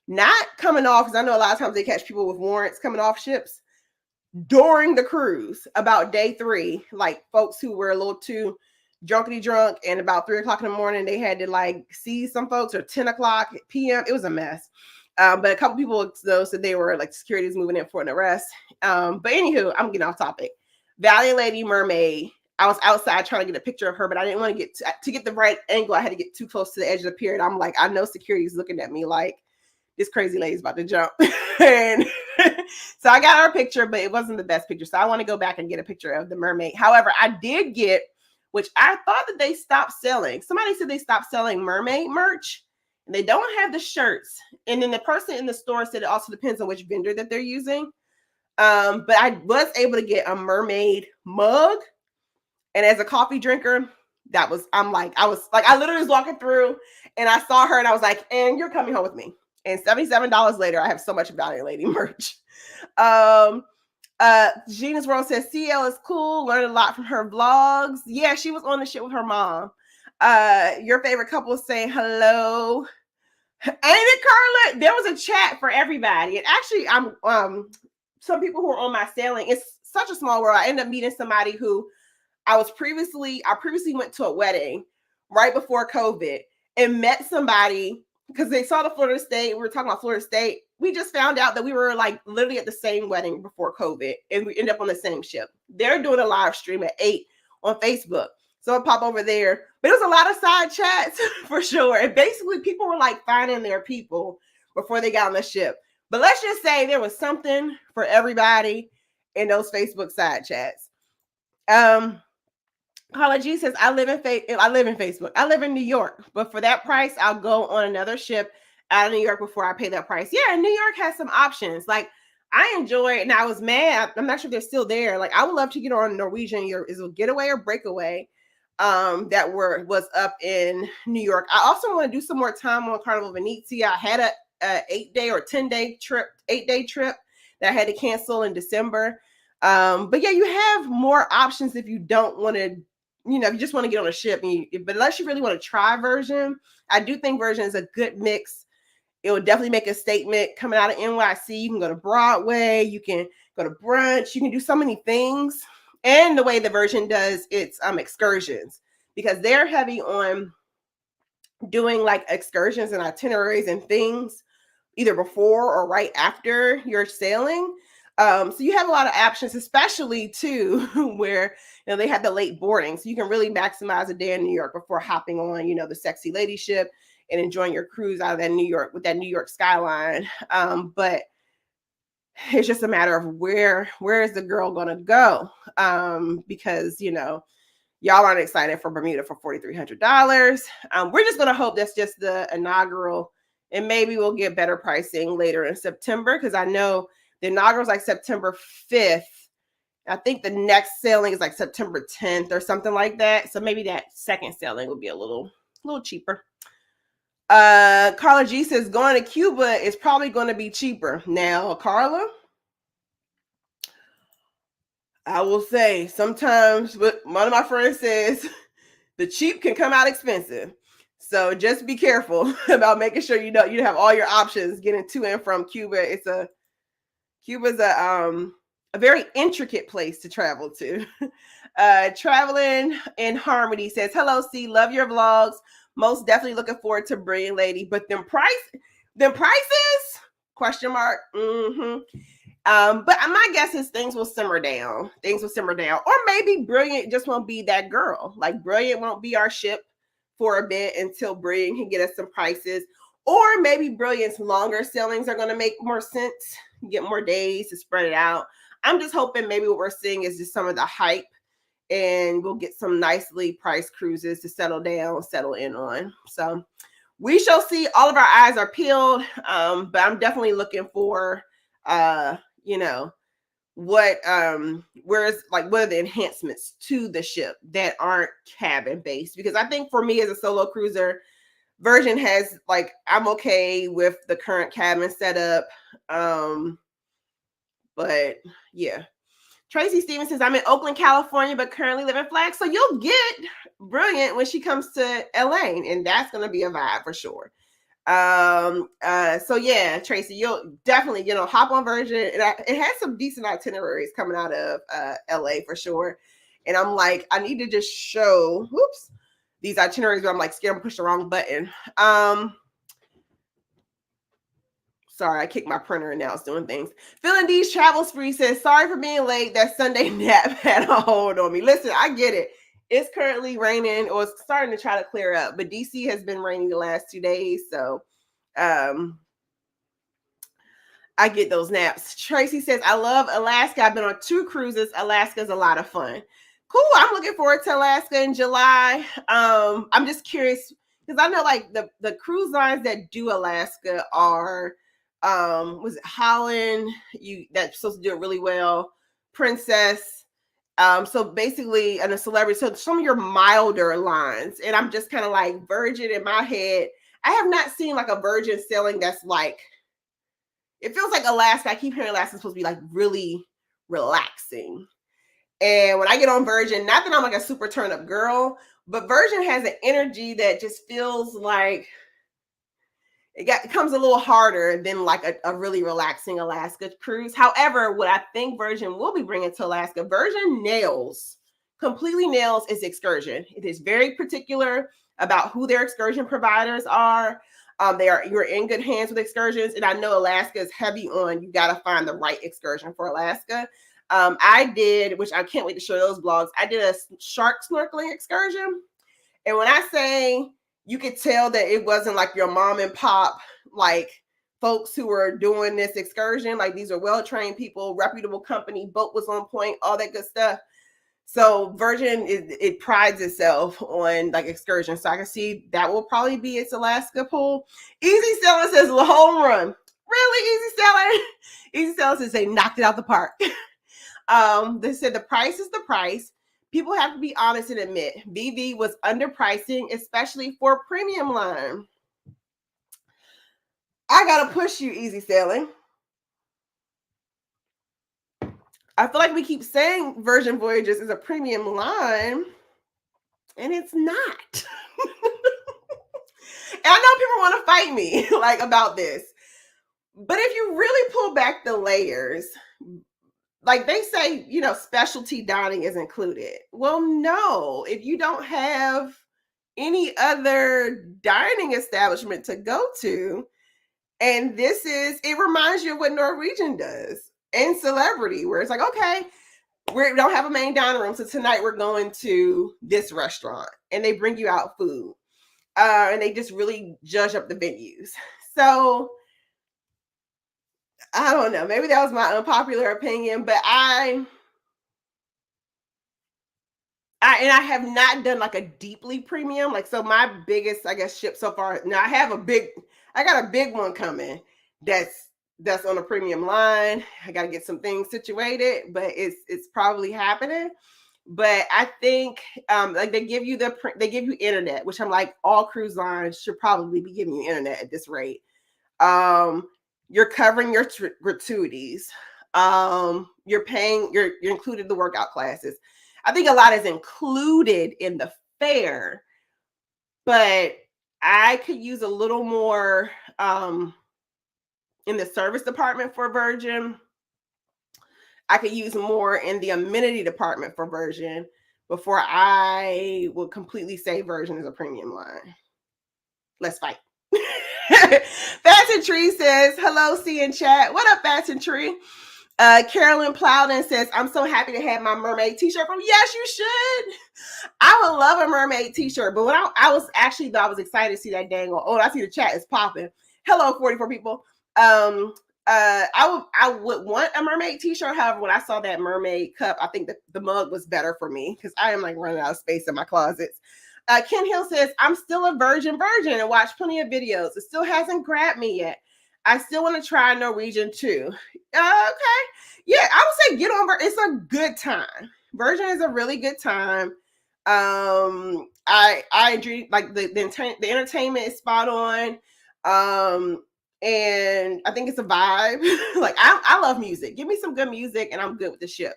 not coming off, because I know a lot of times they catch people with warrants coming off ships during the cruise about day 3, like folks who were a little too drunk, and about 3 o'clock in the morning they had to like see some folks, or 10 o'clock p.m. It was a mess. But a couple people though said they were like security's moving in for an arrest. But anywho, I'm getting off topic. Valiant Lady Mermaid. I was outside trying to get a picture of her, but I didn't want to get the right angle. I had to get too close to the edge of the pier. And I'm like, I know security's looking at me like this crazy lady's about to jump. And so I got her picture, but it wasn't the best picture. So I want to go back and get a picture of the mermaid. However, I did get, which I thought that they stopped selling. Somebody said they stopped selling mermaid merch and they don't have the shirts. And then the person in the store said it also depends on which vendor that they're using. But I was able to get a mermaid mug. And as a coffee drinker, I literally was walking through and I saw her and I was like, and you're coming home with me. And $77 later, I have so much Valiant Lady merch. Gina's World says CL is cool. Learned a lot from her vlogs. Yeah, she was on the shit with her mom. Your favorite couple is saying hello. Ain't it, Carla? There was a chat for everybody. And actually, I'm some people who are on my sailing. It's such a small world. I ended up meeting somebody who I previously went to a wedding right before COVID and met somebody because they saw the Florida State. We were talking about Florida State. We just found out that we were like literally at the same wedding before COVID and we ended up on the same ship. They're doing a live stream at 8 on Facebook. So I'll pop over there. But it was a lot of side chats for sure. And basically people were like finding their people before they got on the ship. But let's just say there was something for everybody in those Facebook side chats. Carla G says, I live in Facebook. I live in New York, but for that price, I'll go on another ship out of New York before I pay that price. Yeah, New York has some options. Like I enjoy it, and I was mad. I'm not sure if they're still there. Like I would love to get on Norwegian. Is it Getaway or Breakaway? That was up in New York. I also want to do some more time on Carnival Venezia. I had a 8-day or 10-day trip, 8-day trip that I had to cancel in December. But yeah, you have more options if you don't want to, if you just want to get on a ship. But unless you really want to try Virgin, I do think Virgin is a good mix. It will definitely make a statement coming out of NYC. You can go to Broadway, you can go to brunch, you can do so many things. And the way the Virgin does its excursions, because they're heavy on doing like excursions and itineraries and things either before or right after you're sailing. So you have a lot of options, especially too, where they have the late boarding. So you can really maximize a day in New York before hopping on, the sexy lady ship and enjoying your cruise out of that New York with that New York skyline. But it's just a matter of where is the girl gonna go? Because y'all aren't excited for Bermuda for $4,300. We're just gonna hope that's just the inaugural, and maybe we'll get better pricing later in September, because I know the inaugural is like September 5th. I think the next sailing is like September 10th or something like that. So maybe that second sailing will be a little cheaper. Carla G says going to Cuba is probably going to be cheaper. Now, Carla, I will say sometimes what one of my friends says, the cheap can come out expensive. So just be careful about making sure you have all your options getting to and from Cuba. Cuba's a very intricate place to travel to. Traveling in Harmony says, hello, C, love your vlogs. Most definitely looking forward to Brilliant Lady, but them prices? Question mark. But my guess is things will simmer down. Or maybe Brilliant just won't be that girl. Like Brilliant won't be our ship for a bit until Brilliant can get us some prices. Or maybe Brilliant's longer sailings are going to make more sense. Get more days to spread it out. I'm just hoping maybe what we're seeing is just some of the hype, and we'll get some nicely priced cruises to settle in on. So we shall see. All of our eyes are peeled, but I'm definitely looking for, what are the enhancements to the ship that aren't cabin based? Because I think for me as a solo cruiser, Virgin has I'm okay with the current cabin setup. But yeah. Tracy Stevens says, I'm in Oakland, California, but currently live in Flag. So you'll get Brilliant when she comes to LA, and that's going to be a vibe for sure. So yeah, Tracy, you'll definitely, hop on Virgin. It has some decent itineraries coming out of LA for sure. And I'm like, I need to just show, these itineraries where I'm like scared to push the wrong button. Sorry, I kicked my printer and now it's doing things. Feeling D's Travel Spree says, sorry for being late. That Sunday nap had a hold on me. Listen, I get it. It's currently raining, or it's starting to try to clear up, but DC has been raining the last 2 days. So I get those naps. Tracy says, I love Alaska. I've been on 2 cruises. Alaska's a lot of fun. Cool. I'm looking forward to Alaska in July. I'm just curious because I know the cruise lines that do Alaska are was it Holland? That's supposed to do it really well. Princess. So basically, and a celebrity. So some of your milder lines, and I'm just kind of like Virgin in my head. I have not seen a Virgin sailing that's it feels like Alaska. I keep hearing Alaska's supposed to be really relaxing. And when I get on Virgin, not that I'm a super turn up girl, but Virgin has an energy that just feels like it comes a little harder than a really relaxing Alaska cruise. However, what I think Virgin will be bringing to Alaska, Virgin completely nails its excursion. It is very particular about who their excursion providers are. You're in good hands with excursions, and I know Alaska is heavy on you got to find the right excursion for Alaska. I did, which I can't wait to show those blogs. I did a shark snorkeling excursion, and when I say you could tell that it wasn't your mom and pop folks who were doing this excursion, these are well-trained people, reputable company, boat was on point, all that good stuff. So Virgin, it prides itself on like excursions. So I can see that will probably be its Alaska pool. Easy Selling says the home run. Really, Easy Selling? Easy Selling says they knocked it out the park. They said the price is the price. People have to be honest and admit VV was underpricing, especially for premium line. I gotta push you, Easy Selling. I feel like we keep saying Virgin Voyages is a premium line, and it's not. And I know people want to fight me like about this, but if you really pull back the layers, like they say, you know, specialty dining is included. Well, no, if you don't have any other dining establishment to go to, and it reminds you of what Norwegian does and Celebrity, where it's like, okay, we don't have a main dining room, so tonight we're going to this restaurant, and they bring you out food, and they just really judge up the venues. So I don't know, maybe that was my unpopular opinion, but I have not done like a deeply premium, like, so my biggest, I guess, ship so far. Now I got a big one coming that's on a premium line. I got to get some things situated, but it's probably happening. But I think like they give you internet, which I'm like, all cruise lines should probably be giving you internet at this rate. You're covering your gratuities. You're included the workout classes. I think a lot is included in the fare, but I could use a little more in the service department for Virgin. I could use more in the amenity department for Virgin before I would completely say Virgin is a premium line. Let's fight. Fashion Tree says, hello, C in chat. What up, Fashion Tree? Carolyn Plowden says, I'm so happy to have my mermaid t-shirt from. Yes, you should. I would love a mermaid t-shirt, but when I was excited to see that dang. Oh, I see the chat is popping. Hello, 44 people. I would want a mermaid t-shirt. However, when I saw that mermaid cup, I think the mug was better for me because I am like running out of space in my closets. Ken Hill says, I'm still a virgin and watch plenty of videos. It still hasn't grabbed me yet. I still want to try Norwegian too. Okay. Yeah, I would say get on. It's a good time. Virgin is a really good time. I enjoy, like, the entertainment is spot on. And I think it's a vibe. Like, I love music. Give me some good music and I'm good with the ship.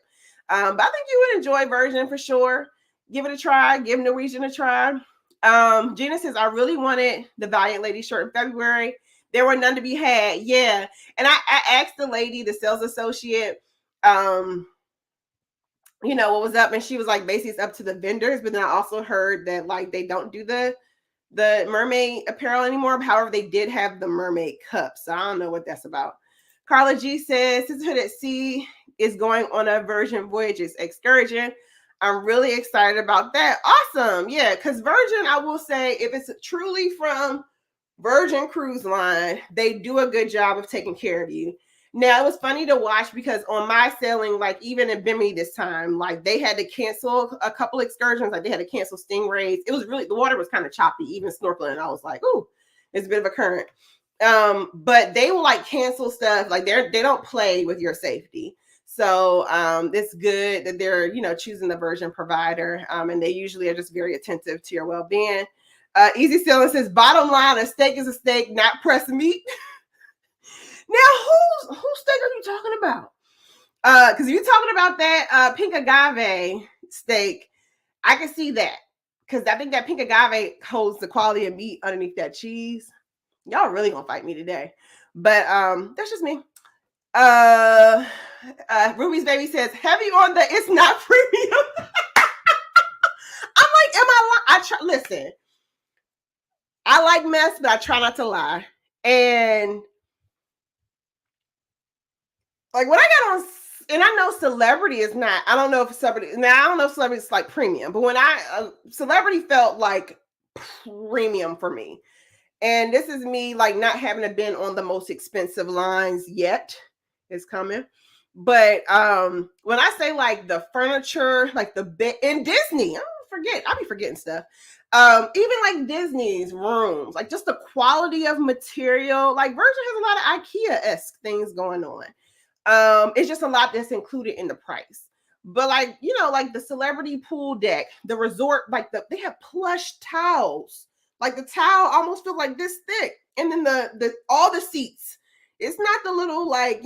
But I think you would enjoy Virgin for sure. Give it a try. Give Norwegian a try. Gina says, I really wanted the Valiant Lady shirt in February. There were none to be had. Yeah. And I asked the lady, the sales associate, you know, what was up. And she was like, basically it's up to the vendors. But then I also heard that like they don't do the mermaid apparel anymore. However, they did have the mermaid cups. So I don't know what that's about. Carla G says, Sisterhood at Sea is going on a Virgin Voyages excursion. I'm really excited about that. Awesome. Yeah, because Virgin, I will say, if it's truly from Virgin Cruise Line, they do a good job of taking care of you. Now, it was funny to watch because on my sailing, like even in Bimini this time, like they had to cancel a couple excursions. Like they had to cancel stingrays. It was really, the water was kind of choppy, even snorkeling. I was like, ooh, it's a bit of a current. But they will like cancel stuff. Like they don't play with your safety. So it's good that they're, you know, choosing the Virgin provider. And they usually are just very attentive to your well-being. Easy Selling says, bottom line, a steak is a steak, not pressed meat. Now, whose steak are you talking about? Because you're talking about that pink agave steak, I can see that. Because I think that pink agave holds the quality of meat underneath that cheese. Y'all really gonna fight me today. But that's just me. Ruby's baby says, heavy on the it's not premium. I'm like, am I listen. I like mess, but I try not to lie. And like when I got on, and I know Celebrity is not, I don't know if Celebrity is like premium, but when Celebrity felt like premium for me. And this is me like not having been on the most expensive lines yet. It's coming. But when I say like the furniture, like the bed in Disney, I'll be forgetting stuff. Even like Disney's rooms, like just the quality of material. Like Virgin has a lot of IKEA-esque things going on. It's just a lot that's included in the price. But like, like the celebrity pool deck, the resort, like they have plush towels. Like the towel almost feels like this thick. And then the all the seats. It's not the little like,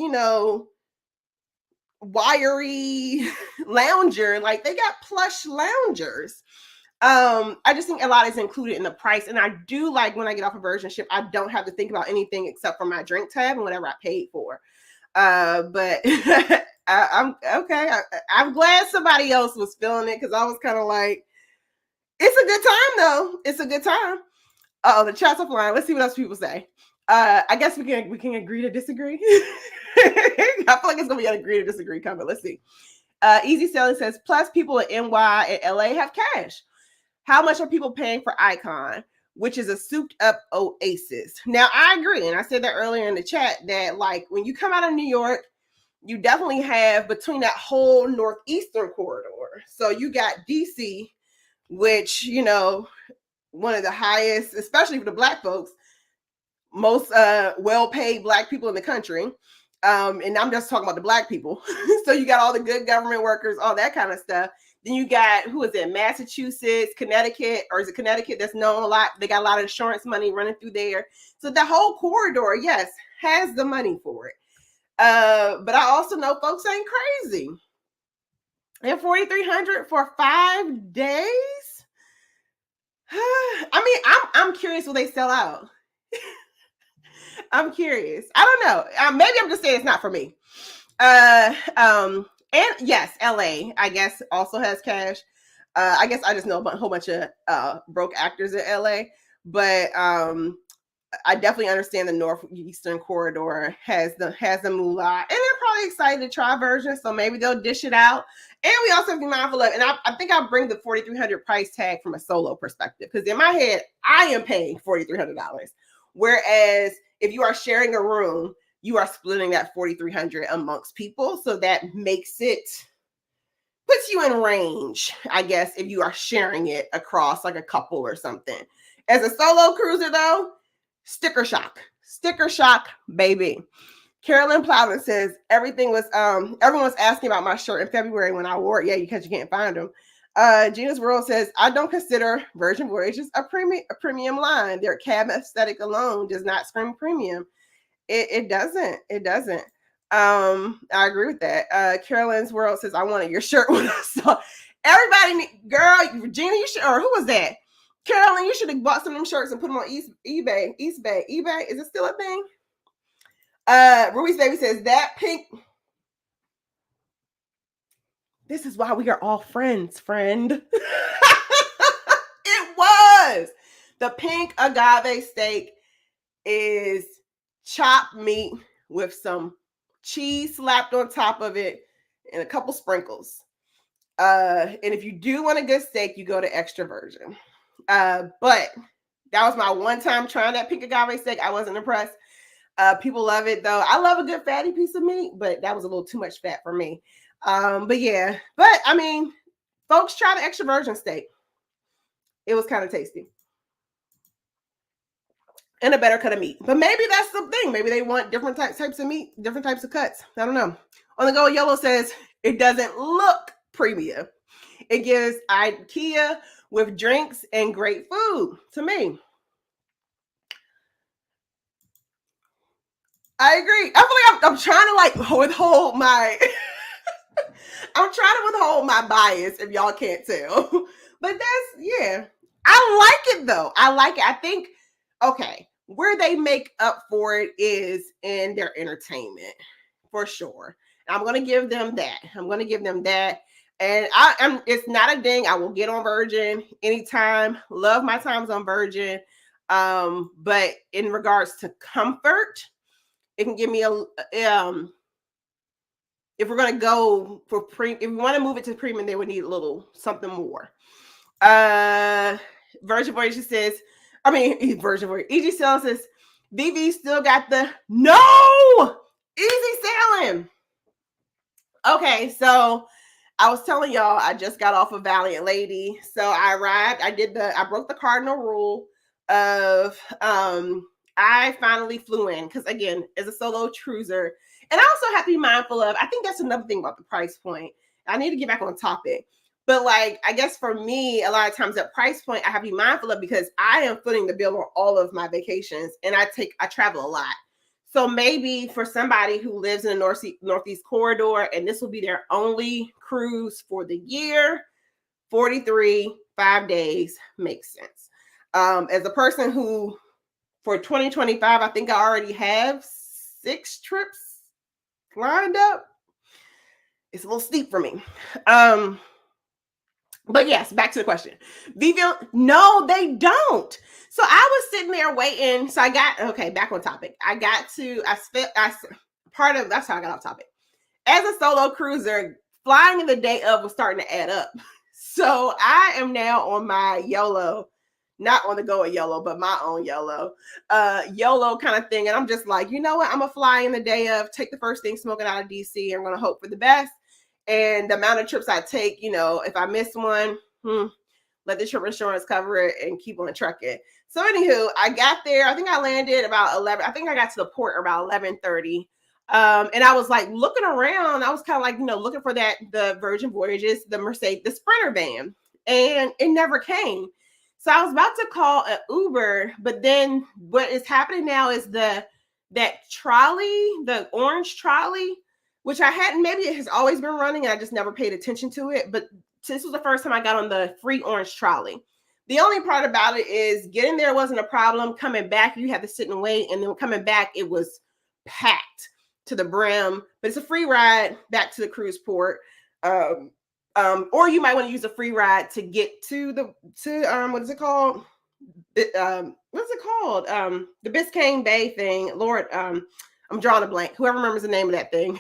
wiry lounger. Like they got plush loungers. I just think a lot is included in the price. And I do like when I get off a Virgin ship, I don't have to think about anything except for my drink tab and whatever I paid for. But I'm okay. I'm glad somebody else was feeling it because I was kind of like, it's a good time though. It's a good time. Oh, the chat's offline. Let's see what else people say. I guess we can agree to disagree. I feel like it's gonna be an agree to disagree comment. Let's see. Easy Selling says, plus people in NY and LA have cash. How much are people paying for Icon, which is a souped up oasis? Now, I agree. And I said that earlier in the chat that like when you come out of New York, you definitely have between that whole northeastern corridor. So you got DC, which, one of the highest, especially for the Black folks, most well-paid Black people in the country. And I'm just talking about the Black people. So you got all the good government workers, all that kind of stuff. Then you got, who is it, Massachusetts, Connecticut, or is it Connecticut that's known a lot? They got a lot of insurance money running through there. So the whole corridor, yes, has the money for it. But I also know folks ain't crazy. And $4,300 for 5 days? I mean, I'm curious will they sell out? I'm curious. I don't know. Maybe I'm just saying it's not for me. And yes, LA, I guess, also has cash. I guess I just know a whole bunch of broke actors in LA, but I definitely understand the northeastern corridor has the moolah, and they're probably excited to try Virgin, so maybe they'll dish it out. And we also have to be mindful of, and I think I'll bring the $4,300 price tag from a solo perspective, because in my head, I am paying $4,300. Whereas if you are sharing a room, you are splitting that $4,300 amongst people. So that puts you in range, I guess, if you are sharing it across like a couple or something. As a solo cruiser though, sticker shock, baby. Carolyn Plowman says everyone was asking about my shirt in February when I wore it. Yeah, because you can't find them. Gina's World says, I don't consider Virgin Voyages a premium line. Their cab aesthetic alone does not scream premium. It doesn't. I agree with that. Carolyn's World says, I wanted your shirt when I saw everybody. Girl, Gina, you should, or who was that? Carolyn, you should have bought some of them shirts and put them on eBay. eBay, is it still a thing? Ruby's Baby says, that pink. This is why we are all friends, friend. It was. The pink agave steak is chopped meat with some cheese slapped on top of it and a couple sprinkles. And if you do want a good steak, you go to Extra Virgin. But that was my one time trying that pink agave steak. I wasn't impressed. People love it though. I love a good fatty piece of meat, but that was a little too much fat for me. But yeah, but I mean, folks try the Extra Virgin steak. It was kind of tasty. And a better cut of meat. But maybe that's the thing. Maybe they want different types of meat, different types of cuts. I don't know. On the Go Yellow says, it doesn't look premium. It gives IKEA with drinks and great food to me. I agree. I feel like I'm trying to like withhold my I'm trying to withhold my bias if y'all can't tell. But yeah. I like it though. I like it. I think, okay, where they make up for it is in their entertainment, for sure. I'm going to give them that. And it's not a ding. I will get on Virgin anytime. Love my times on Virgin. But in regards to comfort, it can give me if we're going to go for if we want to move it to premium, they would need a little something more. Virgin Voyages says, Virgin Voyages, EG Sailing says, VV still got the no easy sailing. Okay, so I was telling y'all I just got off of Valiant Lady. So I arrived, I broke the cardinal rule of I finally flew in because again, as a solo cruiser, and I also have to be mindful of, I think that's another thing about the price point. I need to get back on topic. But like, I guess for me, a lot of times that price point I have to be mindful of because I am footing the bill on all of my vacations and I travel a lot. So maybe for somebody who lives in the Northeast corridor and this will be their only cruise for the year, 43, 5 days makes sense. As a person who for 2025, I think I already have 6 trips lined up. It's a little steep for me. But yes, back to the question. Vivian, no, they don't. So I was sitting there waiting. So back on topic. That's how I got off topic. As a solo cruiser, flying in the day of was starting to add up. So I am now on my YOLO, not on the go of YOLO, but my own YOLO kind of thing. And I'm just like, you know what? I'm going to fly in the day of, take the first thing smoking out of DC. I'm going to hope for the best. And the amount of trips I take, if I miss one, let the trip insurance cover it and keep on trucking. So anywho, I got there. I think I landed about 11. I think I got to the port about 11:30. And I was like looking around. I was kind of like, looking for the Virgin Voyages, the Sprinter van, and it never came. So I was about to call an Uber, but then what is happening now is that trolley, the orange trolley, which I hadn't, maybe it has always been running and I just never paid attention to it. But this was the first time I got on the free orange trolley. The only part about it is getting there wasn't a problem. Coming back, you had to sit and wait. And then coming back, it was packed to the brim. But it's a free ride back to the cruise port. Or you might want to use a free ride to get to what is it called? What's it called? The Biscayne Bay thing. Lord, I'm drawing a blank. Whoever remembers the name of that thing.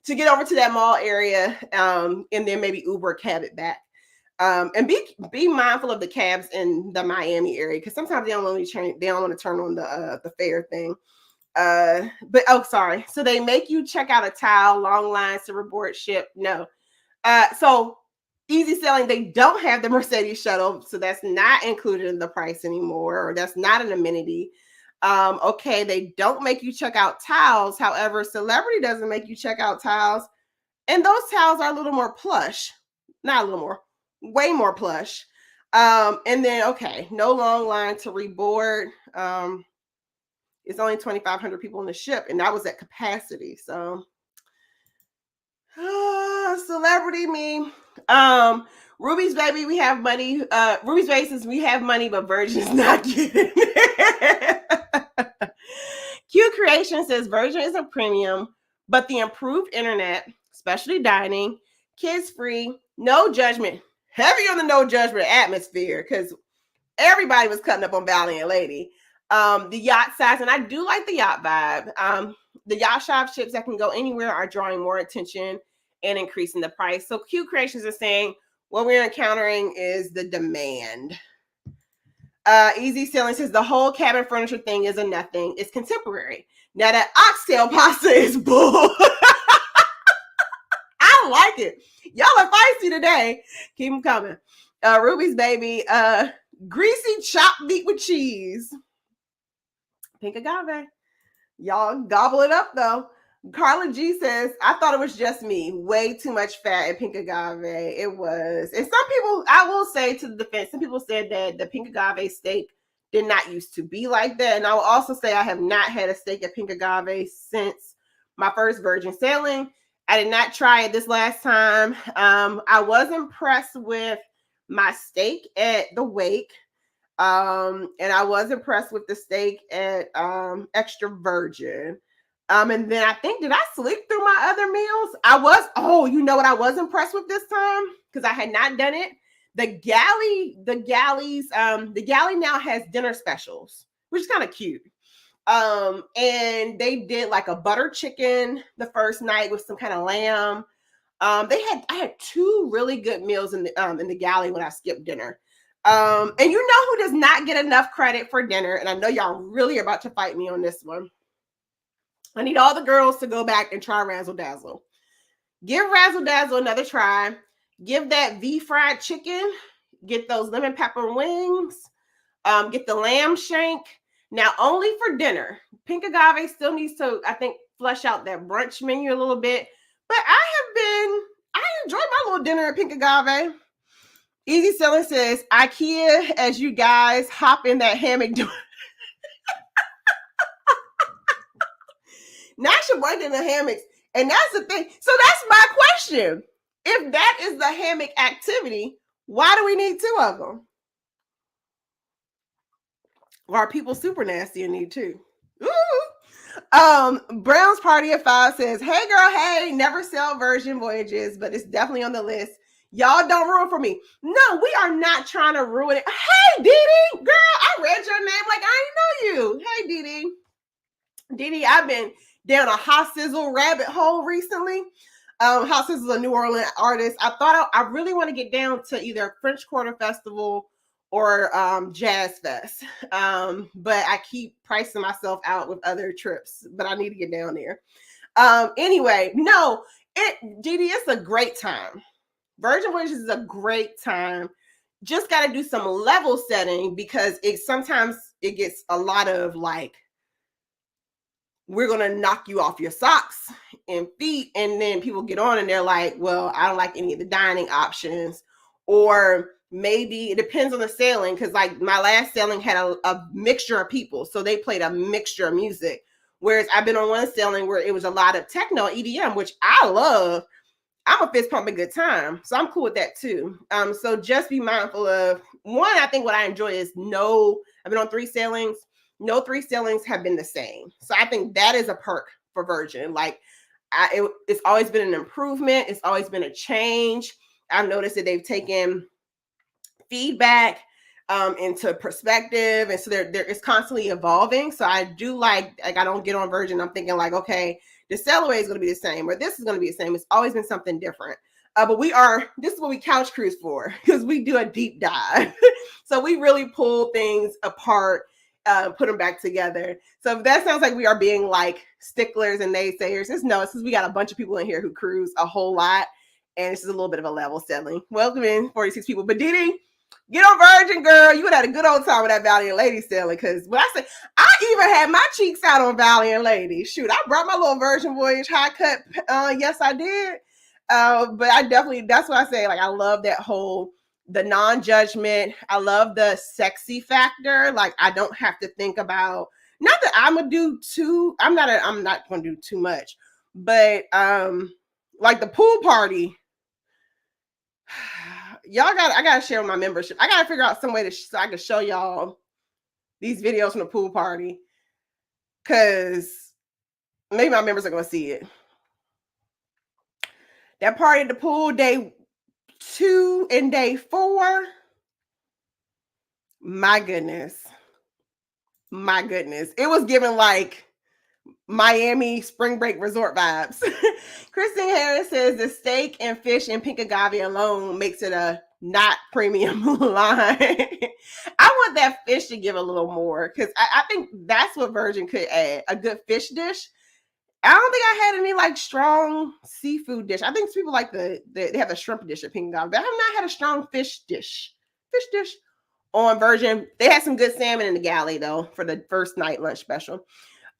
To get over to that mall area, and then maybe Uber or cab it back. And be mindful of the cabs in the Miami area because sometimes they don't want to turn on the fare thing. Sorry. So they make you check out a towel, long lines to reboard ship. No. So easy sailing, they don't have the Mercedes shuttle, so that's not included in the price anymore, or that's not an amenity. Okay, they don't make you check out towels. However, Celebrity doesn't make you check out towels, and those towels are a little more plush. Not a little more, way more plush. And then okay, no long line to reboard. It's only 2,500 people on the ship, and that was at capacity. So, Celebrity me. Ruby's baby, we have money. Ruby's basis, we have money, but Virgin's not getting it. Q Creation says Virgin is a premium, but the improved internet, especially dining, kids free, no judgment, heavy on the no judgment atmosphere because everybody was cutting up on Valiant Lady. The yacht size, and I do like the yacht vibe. The yacht shop ships that can go anywhere are drawing more attention and increasing the price. So Q Creations is saying what we're encountering is the demand. Easy Sailing says the whole cabin furniture thing is a nothing. It's contemporary. Now that oxtail pasta is bull. I like it. Y'all are feisty today. Keep them coming. Ruby's baby. Greasy chopped meat with cheese. Pink agave. Y'all gobble it up though. Carla G says, I thought it was just me. Way too much fat in pink agave. It was. And some people, I will say to the defense, some people said that the pink agave steak did not used to be like that. And I will also say I have not had a steak at pink agave since my first Virgin sailing. I did not try it this last time. I was impressed with my steak at the Wake. And I was impressed with the steak at Extra Virgin. And then I think, did I sleep through my other meals? You know what I was impressed with this time? Because I had not done it. The galley now has dinner specials, which is kind of cute. And they did like a butter chicken the first night with some kind of lamb. I had 2 really good meals in the galley when I skipped dinner. And you know who does not get enough credit for dinner, and I know y'all really are about to fight me on this one. I need all the girls to go back and try Razzle Dazzle. Give Razzle Dazzle another try. Give that V fried chicken. Get those lemon pepper wings. Get the lamb shank. Now, only for dinner. Pink Agave still needs to, I think, flesh out that brunch menu a little bit. But I enjoyed my little dinner at Pink Agave. Easy Selling says, IKEA, as you guys hop in that hammock. Nash went in the hammocks. And that's the thing. So that's my question. If that is the hammock activity, why do we need two of them? Or are people super nasty and need two? Brown's Party of Five says, hey girl, hey, never sell Virgin Voyages, but it's definitely on the list. Y'all don't ruin for me. No, we are not trying to ruin it. Hey, Dee, girl, I read your name like I didn't know you. Hey, Dee, I've been down a Hot Sizzle rabbit hole recently. Hot Sizzle is a New Orleans artist. I thought I really want to get down to either French Quarter Festival or Jazz Fest. But I keep pricing myself out with other trips, but I need to get down there. Anyway, no, Gina, it's a great time. Virgin Voyages is a great time. Just got to do some level setting because sometimes it gets a lot of like, we're going to knock you off your socks and feet. And then people get on and they're like, well, I don't like any of the dining options. Or maybe it depends on the sailing. Cause like my last sailing had a mixture of people. So they played a mixture of music. Whereas I've been on one sailing where it was a lot of techno EDM, which I love. I'm a fist pumping good time. So I'm cool with that too. So just be mindful of one, I think what I enjoy is I've been on 3 sailings. No 3 sailings have been the same. So I think that is a perk for Virgin. Like it's always been an improvement. It's always been a change. I've noticed that they've taken feedback into perspective. And so it's constantly evolving. So I do like I don't get on Virgin. I'm thinking like, okay, the sailaway is going to be the same or this is going to be the same. It's always been something different. But this is what we couch cruise for because we do a deep dive. So we really pull things apart, put them back together. So if that sounds like we are being like sticklers and naysayers, it's because we got a bunch of people in here who cruise a whole lot. And this is a little bit of a level settling. Welcome in 46 people. But Dee, get on Virgin, girl. You would have had a good old time with that Valiant Lady sailing. Because when I say, I even had my cheeks out on Valiant Lady. Shoot, I brought my little Virgin Voyage high cut. Yes, I did. But I definitely, that's what I say. Like, I love that the non-judgment. I love the sexy factor. Like, I don't have to think about, not that I'm going to do I'm not going to do too much. But, like the pool party, I gotta share my membership. I gotta figure out some way so I can show y'all these videos from the pool party, because maybe my members are gonna see it. That party at the pool, day 2 and day 4. My goodness, it was giving like Miami spring break resort vibes. Christine Harris says the steak and fish and pink agave alone makes it a not premium line. I want that fish to give a little more because I think that's what Virgin could add, a good fish dish. I don't think I had any like strong seafood dish. I think people like they have a shrimp dish at Pink Agave, but I have not had a strong fish dish on Virgin. They had some good salmon in the galley though for the first night lunch special.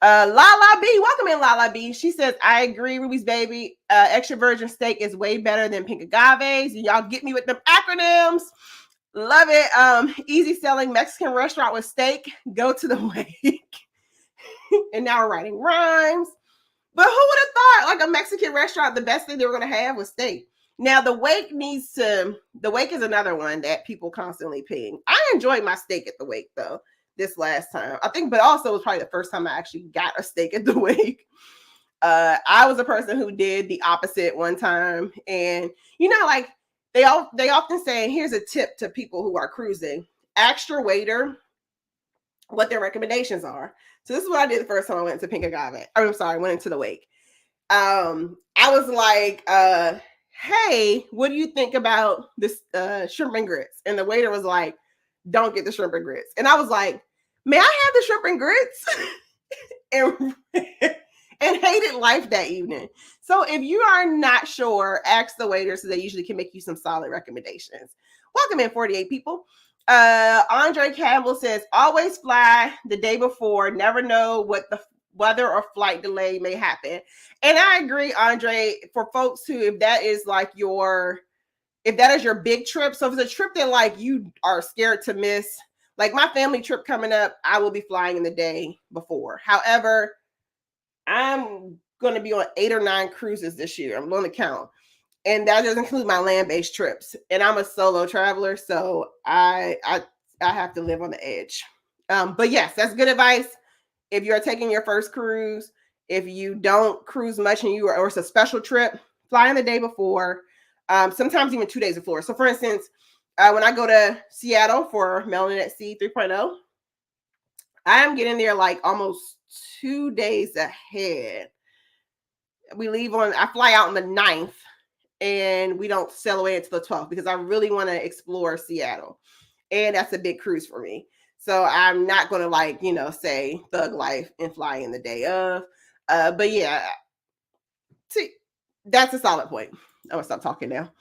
Lala B, welcome in, Lala B. She says, I agree, Ruby's baby. Extra virgin steak is way better than pink agaves. Y'all get me with them acronyms. Love it. Easy selling Mexican restaurant with steak. Go to the wake. And now we're writing rhymes. But who would have thought like a Mexican restaurant, the best thing they were going to have was steak? Now the wake is another one that people constantly ping. I enjoyed my steak at the wake though. This last time, I think, but also it was probably the first time I actually got a steak at the wake. I was a person who did the opposite one time, and like they often say, here's a tip to people who are cruising: ask your waiter what their recommendations are. So this is what I did the first time I went to Pink Agave. Went into the wake. I was like, hey, what do you think about this shrimp and grits? And the waiter was like, don't get the shrimp and grits. And I was like, may I have the shrimp and grits? and hated life that evening. So if you are not sure, ask the waiters, so they usually can make you some solid recommendations. Welcome in, 48 people. Andre Campbell says, always fly the day before, never know what the weather or flight delay may happen. And I agree, Andre, for folks who, if that is your big trip, so if it's a trip that like you are scared to miss, like my family trip coming up, I will be flying in the day before. However, I'm going to be on 8 or 9 cruises this year. I'm going to count. And that doesn't include my land-based trips. And I'm a solo traveler, so I have to live on the edge. But yes, that's good advice. If you're taking your first cruise, if you don't cruise much and or it's a special trip, fly in the day before. Sometimes even 2 days before. So for instance, when I go to Seattle for Melanin at Sea 3.0, I'm getting there like almost 2 days ahead. I fly out on the 9th, and we don't sail away until the 12th because I really want to explore Seattle. And that's a big cruise for me. So I'm not going to say thug life and fly in the day of. But yeah, see, that's a solid point. I'm going to stop talking now.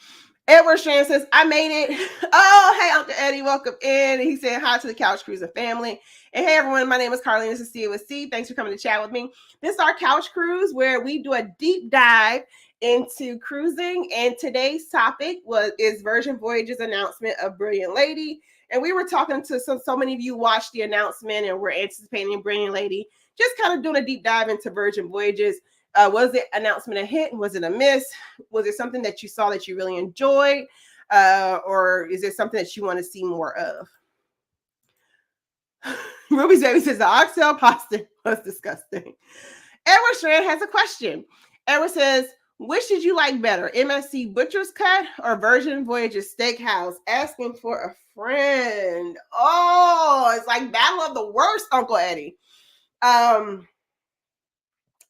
Edward Strand says, I made it. Oh, hey, Uncle Eddie, welcome in. And he said hi to the Couch Cruising family. And hey, everyone, my name is Carlene. This is See It With C. Thanks for coming to chat with me. This is our Couch Cruise where we do a deep dive into cruising. And today's topic is Virgin Voyages announcement of Brilliant Lady. And we were talking to so many of you watched the announcement and we're anticipating Brilliant Lady. Just kind of doing a deep dive into Virgin Voyages. Was the announcement a hit? Was it a miss? Was it something that you saw that you really enjoyed? Or is it something that you want to see more of? Ruby's baby says the oxtail pasta was disgusting. Edward Strand has a question. Edward says, which did you like better, MSC Butcher's Cut or Virgin Voyages Steakhouse? Asking for a friend. Oh, it's like battle of the worst, Uncle Eddie.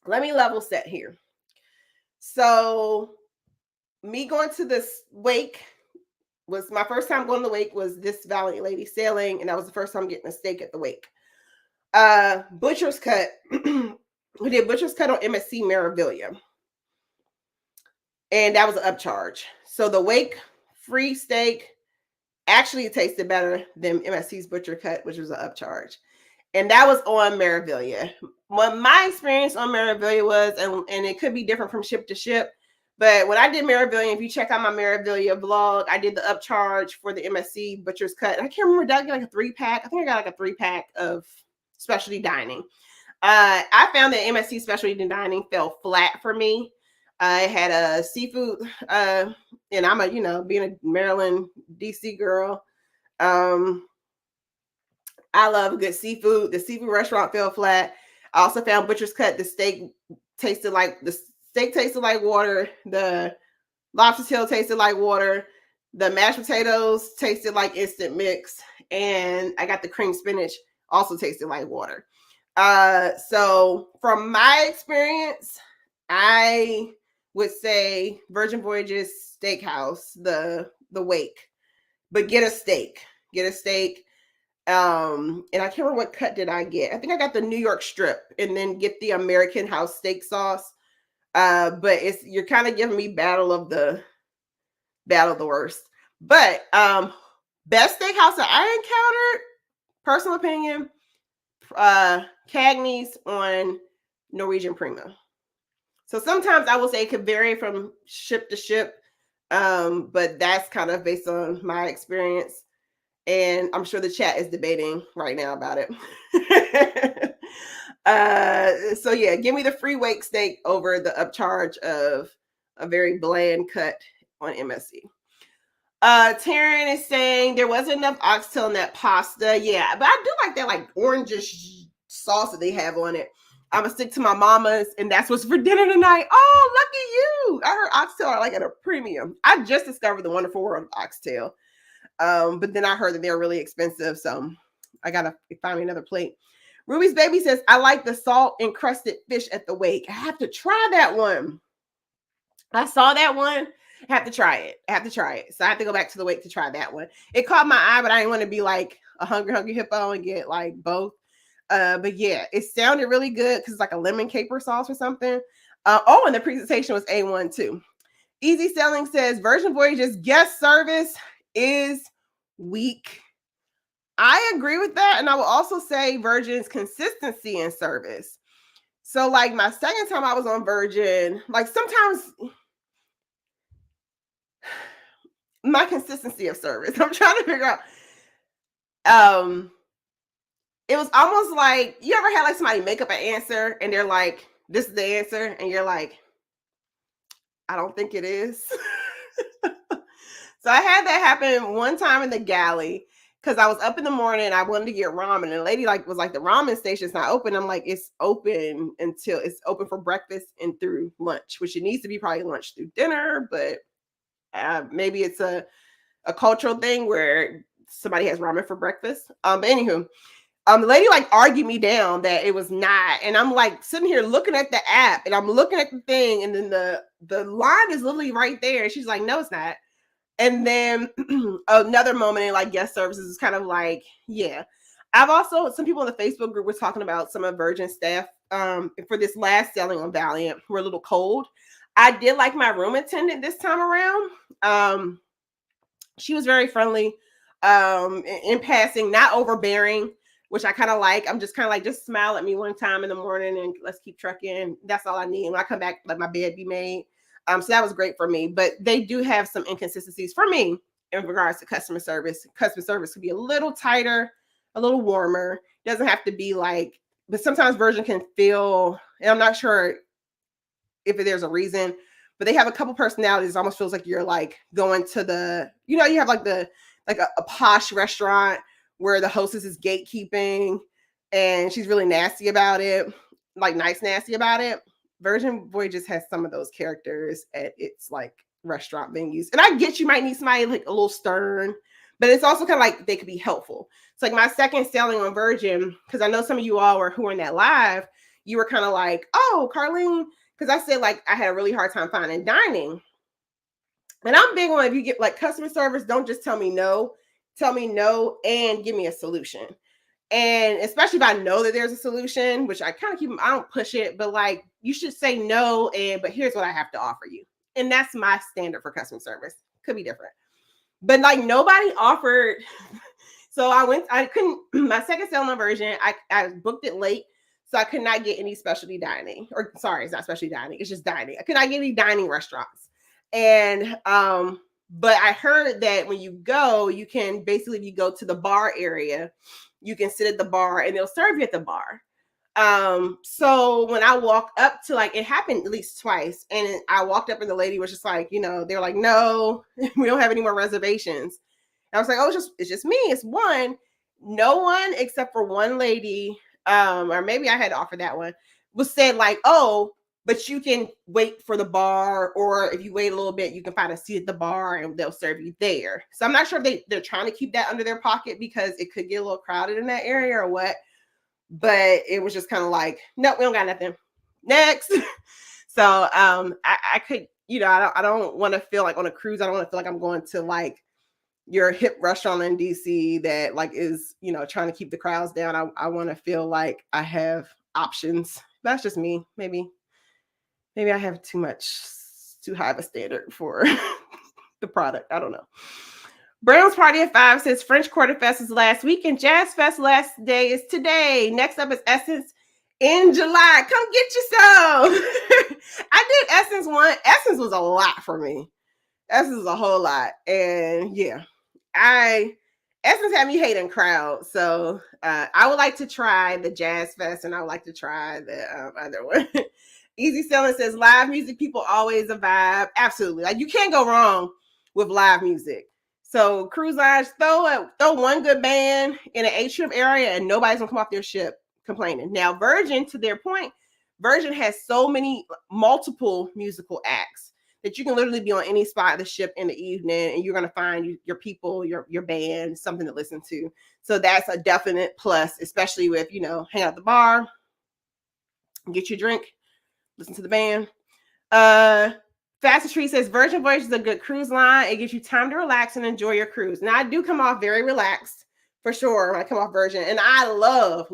Let me level set here. So me going to this wake was my first time going to the wake was this Valiant lady sailing, and that was the first time getting a steak at the wake. Butcher's Cut. We did Butcher's Cut on MSC Meraviglia. And that was an upcharge. So the wake free steak actually tasted better than MSC's Butcher Cut, which was an upcharge. And that was on Meraviglia. What my experience on Meraviglia was, and it could be different from ship to ship, but when I did Meraviglia, if you check out my Meraviglia vlog, I did the upcharge for the MSC Butcher's Cut. I can't remember, did I get like a 3-pack? I think I got like a 3-pack of specialty dining. I found that MSC specialty dining fell flat for me. I had a seafood, and I'm being a Maryland, DC girl. I love good seafood. The seafood restaurant fell flat. I also found Butcher's Cut. The steak tasted like water. The lobster tail tasted like water. The mashed potatoes tasted like instant mix. And I got the cream spinach, also tasted like water. So from my experience, I would say Virgin Voyages Steakhouse, the wake. But get a steak. And I can't remember what cut did I get. I think I got the New York strip and then get the American house steak sauce. But you're kind of giving me battle of the worst. But best steakhouse that I encountered, personal opinion, Cagney's on Norwegian Prima. So sometimes I will say it could vary from ship to ship, but that's kind of based on my experience. And I'm sure the chat is debating right now about it. So yeah, give me the free wake steak over the upcharge of a very bland cut on MSC. Taryn is saying there wasn't enough oxtail in that pasta. Yeah, but I do like that like orangish sauce that they have on it. I'm gonna stick to my mama's, and that's what's for dinner tonight. Oh, lucky you! I heard oxtail are like at a premium. I just discovered the wonderful world of oxtail. But then I heard that they're really expensive, so I gotta find me another plate. Ruby's baby says, I like the salt encrusted fish at the wake. I have to try that one. I saw that one. I have to try it. So I have to go back to the wake to try that one. It caught my eye, but I didn't want to be like a hungry hippo and get like both. But yeah, it sounded really good because it's like a lemon caper sauce or something. And the presentation was A1 too. Easy Selling says Virgin Voyages guest service is weak. I agree with that. And I will also say Virgin's consistency in service. So, like, my second time I was on Virgin, like, sometimes my consistency of service, I'm trying to figure out. It was almost like, you ever had like somebody make up an answer and they're like, this is the answer, and you're like, I don't think it is. So I had that happen one time in the galley because I was up in the morning. I wanted to get ramen, and the lady was like, the ramen station's not open. I'm like, it's open until it's open for breakfast and through lunch, which it needs to be probably lunch through dinner, but maybe it's a cultural thing where somebody has ramen for breakfast. But anywho, the lady like argued me down that it was not, and I'm like sitting here looking at the app, and I'm looking at the thing, and then the line is literally right there. And she's like, no, it's not. And then another moment in like guest services is kind of like, yeah. I've also, some people in the Facebook group were talking about some of Virgin staff for this last selling on Valiant were a little cold. I did like my room attendant this time around. She was very friendly, in passing, not overbearing, which I kind of like. I'm just kind of like, just smile at me one time in the morning and let's keep trucking. That's all I need. When I come back, let my bed be made. So that was great for me. But they do have some inconsistencies for me in regards to customer service. Customer service could be a little tighter, a little warmer. It doesn't have to be like, but sometimes Virgin can feel, and I'm not sure if there's a reason, but they have a couple personalities. It almost feels like you're like going to the, you have like a posh restaurant where the hostess is gatekeeping and she's really nasty about it, like nice nasty about it. Virgin Voyages has some of those characters at its like restaurant venues. And I get you might need somebody like a little stern, but it's also kind of like they could be helpful. It's like my second selling on Virgin, because I know some of you all who were in that live, you were kind of like, oh, Carlene, because I said like I had a really hard time finding dining. And I'm big on, if you get like customer service, don't just tell me no and give me a solution. And especially if I know that there's a solution, which I kind of keep, I don't push it, but like you should say no, but here's what I have to offer you. And that's my standard for customer service. Could be different. But like nobody offered. So I couldn't, my second selling Virgin, I booked it late. So I could not get any specialty dining, or sorry, it's not specialty dining. It's just dining. I could not get any dining restaurants. And, but I heard that when you go, you can basically, if you go to the bar area, you can sit at the bar and they'll serve you at the bar. So when I walked up to, like, it happened at least twice, and I walked up and the lady was just like, they're like, no, we don't have any more reservations. And I was like, oh, it's just me. It's one. No one except for one lady, or maybe I had to offer that one, was said like, oh, but you can wait for the bar, or if you wait a little bit, you can find a seat at the bar and they'll serve you there. So I'm not sure if they're trying to keep that under their pocket because it could get a little crowded in that area or what. But it was just kind of like, no, we don't got nothing. Next. So I could, I don't want to feel like on a cruise, I don't want to feel like I'm going to like your hip restaurant in DC that like is, trying to keep the crowds down. I want to feel like I have options. That's just me. Maybe I have too high of a standard for the product. I don't know. Brown's Party at 5 says French Quarter Fest is last week and Jazz Fest last day is today. Next up is Essence in July. Come get you some. I did Essence one. Essence was a lot for me. Essence is a whole lot. And yeah, Essence had me hating crowd. So I would like to try the Jazz Fest and I would like to try the other one. Easy Selling says live music, people always a vibe. Absolutely. Like you can't go wrong with live music. So cruise lines, throw one good band in an atrium area and nobody's gonna come off their ship complaining. Now Virgin, to their point, Virgin has so many multiple musical acts that you can literally be on any spot of the ship in the evening and you're going to find your people, your band, something to listen to. So that's a definite plus, especially with, hang out at the bar, get your drink, listen to the band. Fastest Tree says Virgin Voyages is a good cruise line. It gives you time to relax and enjoy your cruise. Now I do come off very relaxed for sure when I come off Virgin. And I love.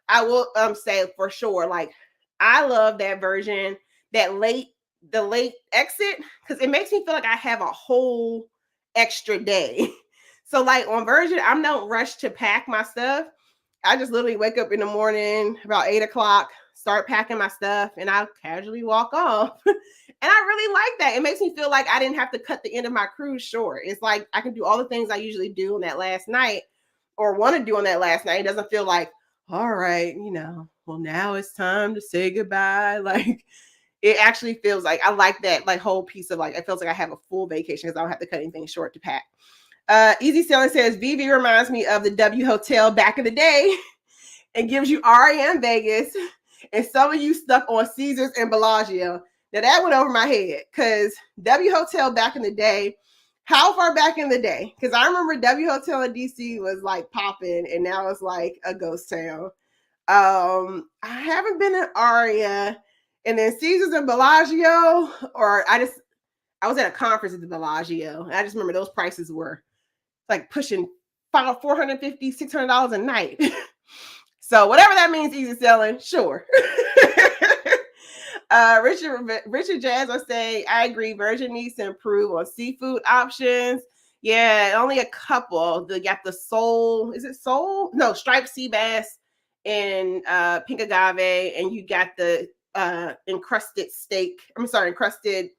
I will say for sure, like I love that Virgin, the late exit, because it makes me feel like I have a whole extra day. So like on Virgin, I'm not rushed to pack my stuff. I just literally wake up in the morning about 8 o'clock, start packing my stuff, and I'll casually walk off. And I really like that. It makes me feel like I didn't have to cut the end of my cruise short. It's like I can do all the things I usually do on that last night or want to do on that last night. It doesn't feel like, all right, well, now it's time to say goodbye. Like it actually feels like I like that like whole piece of like, it feels like I have a full vacation because I don't have to cut anything short to pack. Easy Sailing says, Vivi reminds me of the W Hotel back in the day and gives you Aria in Vegas and some of you stuck on Caesars and Bellagio. Now that went over my head because W Hotel back in the day, how far back in the day? Because I remember W Hotel in DC was like popping and now it's like a ghost town. I haven't been in Aria, and then Caesars and Bellagio, or I was at a conference at the Bellagio, and I just remember those prices were like pushing $450, $600 a night. So whatever that means, Easy Selling, sure. Richard Jazz will say, I agree. Virgin needs to improve on seafood options. Yeah, only a couple. They got the sole. Is it sole? No, striped sea bass and pink agave, and you got the encrusted steak. I'm sorry, encrusted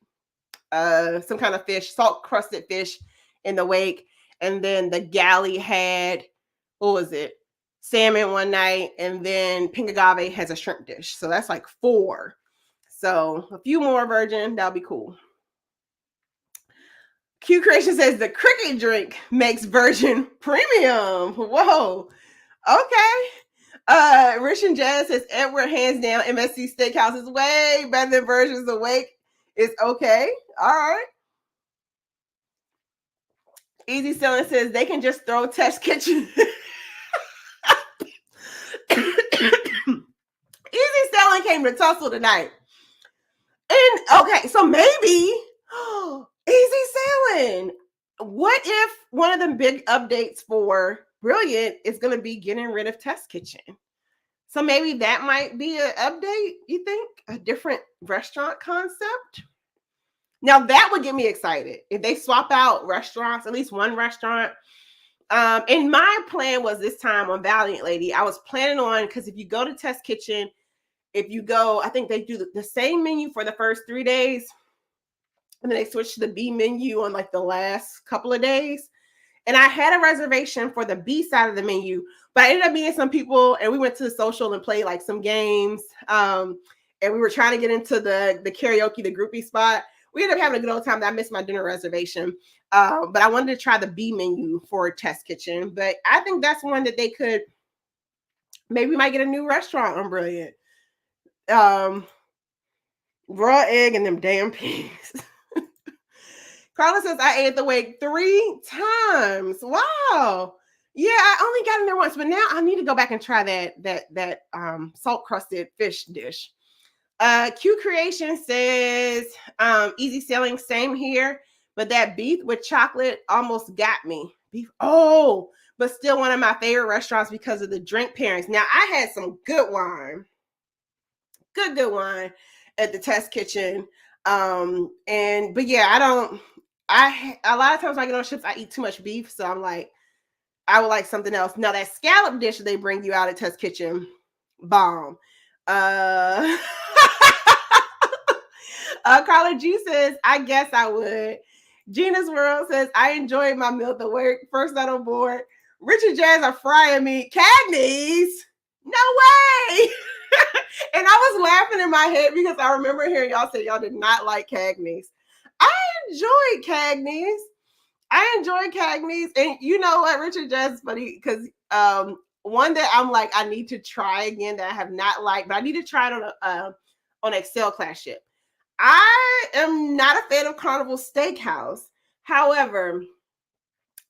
some kind of fish, salt crusted fish in the wake. And then the galley had, what was it? Salmon one night, and then pink agave has a shrimp dish. So that's like 4. So a few more Virgin, that'll be cool. Q Creation says the cricket drink makes Virgin premium. Whoa. Okay. Rich and Jazz says Edward hands down MSC Steakhouse is way better than Virgin's Awake. It's okay. All right. Easy Selling says they can just throw test kitchen. Easy Selling came to tussle tonight. And okay, so maybe Easy Selling. What if one of the big updates for Brilliant is going to be getting rid of Test Kitchen? So maybe that might be an update, you think? A different restaurant concept? Now that would get me excited. If they swap out restaurants, at least one restaurant. And my plan was this time on Valiant Lady, I was planning on, because if you go to Test Kitchen, if you go, I think they do the same menu for the first 3 days. And then they switch to the B menu on like the last couple of days. And I had a reservation for the B side of the menu, but I ended up meeting some people and we went to the social and played like some games. And we were trying to get into the karaoke, the groupie spot. We ended up having a good old time. I missed my dinner reservation. But I wanted to try the B menu for Test Kitchen. But I think that's one that they could, maybe we might get a new restaurant on Brilliant. Raw egg and them damn pigs. Carla says, I ate the wake 3 times. Wow. Yeah, I only got in there once, but now I need to go back and try that salt crusted fish dish. Q Creation says, Easy Selling, same here, but that beef with chocolate almost got me. Beef, but still one of my favorite restaurants because of the drink pairings. Now I had some good wine, good wine at the Test Kitchen. But yeah, a lot of times when I get on ships, I eat too much beef. So I'm like, I would like something else. Now that scallop dish they bring you out at Test Kitchen, bomb. Carla G says, I guess I would. Gina's World says, I enjoyed my meal at the work. First night on board. Richard Jazz are frying me. Cagney's? No way. And I was laughing in my head because I remember hearing y'all say y'all did not like Cagney's. I enjoyed Cagney's. And you know what, Richard Jazz is funny because one that I'm like, I need to try again that I have not liked, but I need to try it on an Excel class ship. I am not a fan of Carnival Steakhouse. However,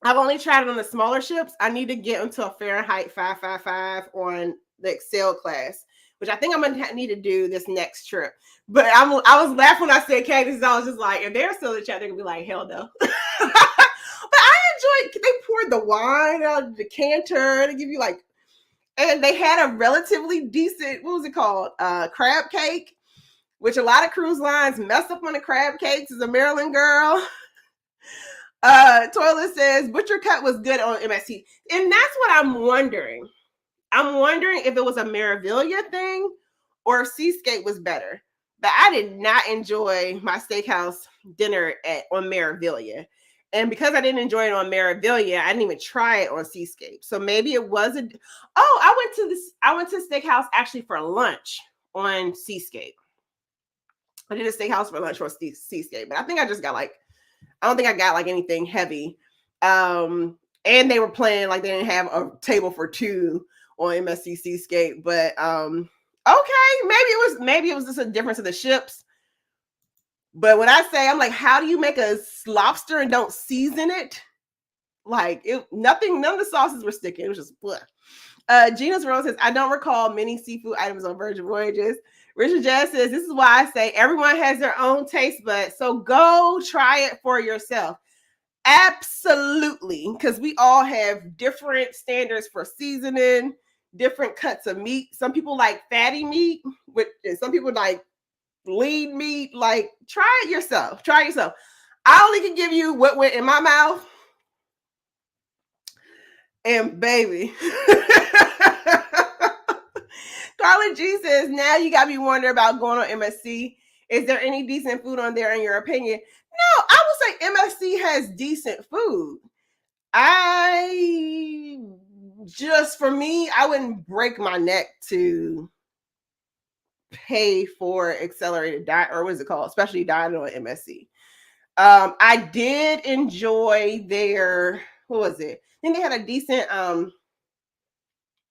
I've only tried it on the smaller ships. I need to get into a Fahrenheit 555 on the Excel class, which I think I'm gonna need to do this next trip. But I was laughing when I said Cagney's. I was just like, if they're still in the chat, they're gonna be like, hell no. But I enjoyed. They poured the wine out of the decanter. They give you like, and they had a relatively decent, what was it called? Crab cake, which a lot of cruise lines mess up on the crab cakes. As a Maryland girl. Toilet says Butcher Cut was good on MSC, and that's what I'm wondering. I'm wondering if it was a Meraviglia thing or if Seascape was better. But I did not enjoy my steakhouse dinner on Meraviglia. And because I didn't enjoy it on Meraviglia, I didn't even try it on Seascape. So maybe it wasn't. Oh, I went to steakhouse actually for lunch on Seascape. I did a steakhouse for lunch on Seascape, but I think I just got like, I don't think I got like anything heavy. And they were playing like they didn't have a table for two on MSC Seascape, but okay, maybe it was just a difference of the ships. But when I say, I'm like, how do you make a lobster and don't season it? Like none of the sauces were sticking. It was just bleh. Gina's Rose says, I don't recall many seafood items on Virgin Voyages. Richard Jazz says, this is why I say everyone has their own taste buds. So go try it for yourself. Absolutely. Because we all have different standards for seasoning, different cuts of meat. Some people like fatty meat, and some people like lean meat. Like, try it yourself. Try it yourself. I only can give you what went in my mouth. And baby. Carla G says, now you got me wondering about going on MSC. Is there any decent food on there in your opinion? No, I would say MSC has decent food. For me, I wouldn't break my neck to pay for accelerated diet, or what is it called? Specialty diet on MSC. I did enjoy their, what was it? I think they had a decent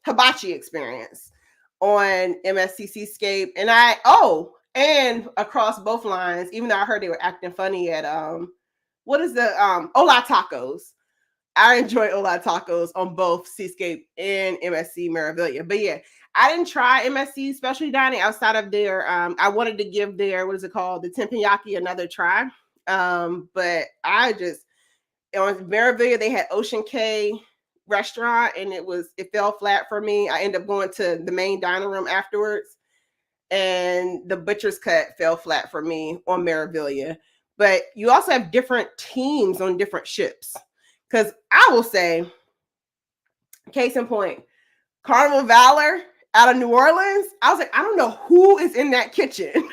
hibachi experience on MSC Seascape. And across both lines, even though I heard they were acting funny at what is the Hola Tacos. I enjoy Hola Tacos on both Seascape and MSC Meraviglia. But yeah, I didn't try MSC specialty dining outside of their I wanted to give their, what is it called, the teppanyaki another try. But I just, on Meraviglia they had Ocean K restaurant, and it fell flat for me. I ended up going to the main dining room afterwards, and the Butcher's Cut fell flat for me on Meraviglia. But you also have different teams on different ships. Because I will say, case in point, Carnival Valor out of New Orleans, I was like, I don't know who is in that kitchen.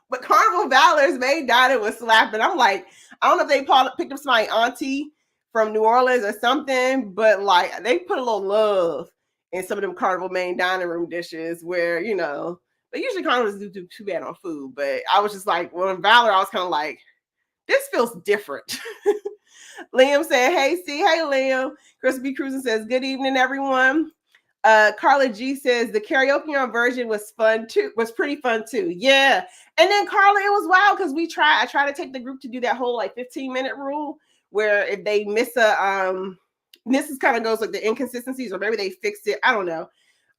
But Carnival Valor's main dining was slapping. I'm like, I don't know if they picked up somebody's auntie from New Orleans or something, but like they put a little love in some of them Carnival main dining room dishes where, but usually Carnivals do too bad on food. But I was just like, well, in Valor, I was kind of like, this feels different. Liam said, hey, Liam. Crispy Cruising says, good evening, everyone. Carla G says the karaoke on Virgin was pretty fun too. Yeah. And then Carla, it was wild because I tried to take the group to do that whole like 15-minute rule where if they miss this is kind of goes like the inconsistencies, or maybe they fixed it. I don't know.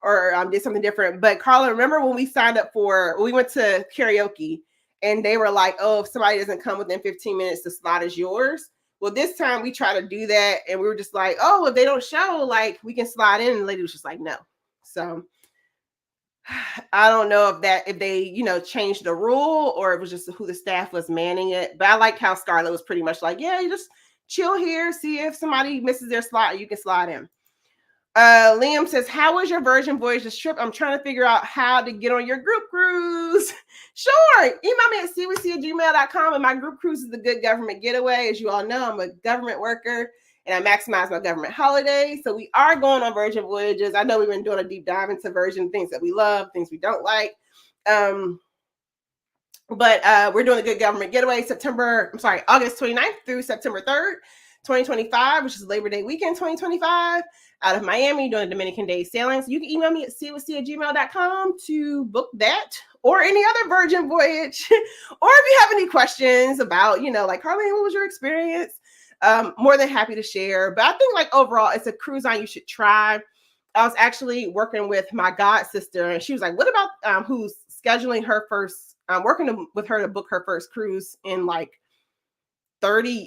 Or did something different. But Carla, remember when we went to karaoke and they were like, oh, if somebody doesn't come within 15 minutes, the slot is yours. Well, this time we tried to do that, and we were just like, oh, if they don't show, like, we can slide in. And the lady was just like, no. So I don't know if they, changed the rule or it was just who the staff was manning it. But I like how Scarlett was pretty much like, yeah, you just chill here, see if somebody misses their slot, you can slide in. Liam says, how was your Virgin Voyages trip? I'm trying to figure out how to get on your group cruise. Sure. Email me at cwc@gmail.com. And my group cruise is the Good Government Getaway. As you all know, I'm a government worker and I maximize my government holidays. So we are going on Virgin Voyages. I know we've been doing a deep dive into Virgin, things that we love, things we don't like. But we're doing the Good Government Getaway August 29th through September 3rd, 2025, which is Labor Day weekend 2025. Out of Miami, doing a Dominican Day sailing. So you can email me at cwc@gmail.com to book that or any other Virgin voyage. Or if you have any questions about, like, Carlene, what was your experience? More than happy to share. But I think, like, overall, it's a cruise line you should try. I was actually working with my god sister, and she was like, what about who's scheduling her first, working with her to book her first cruise in like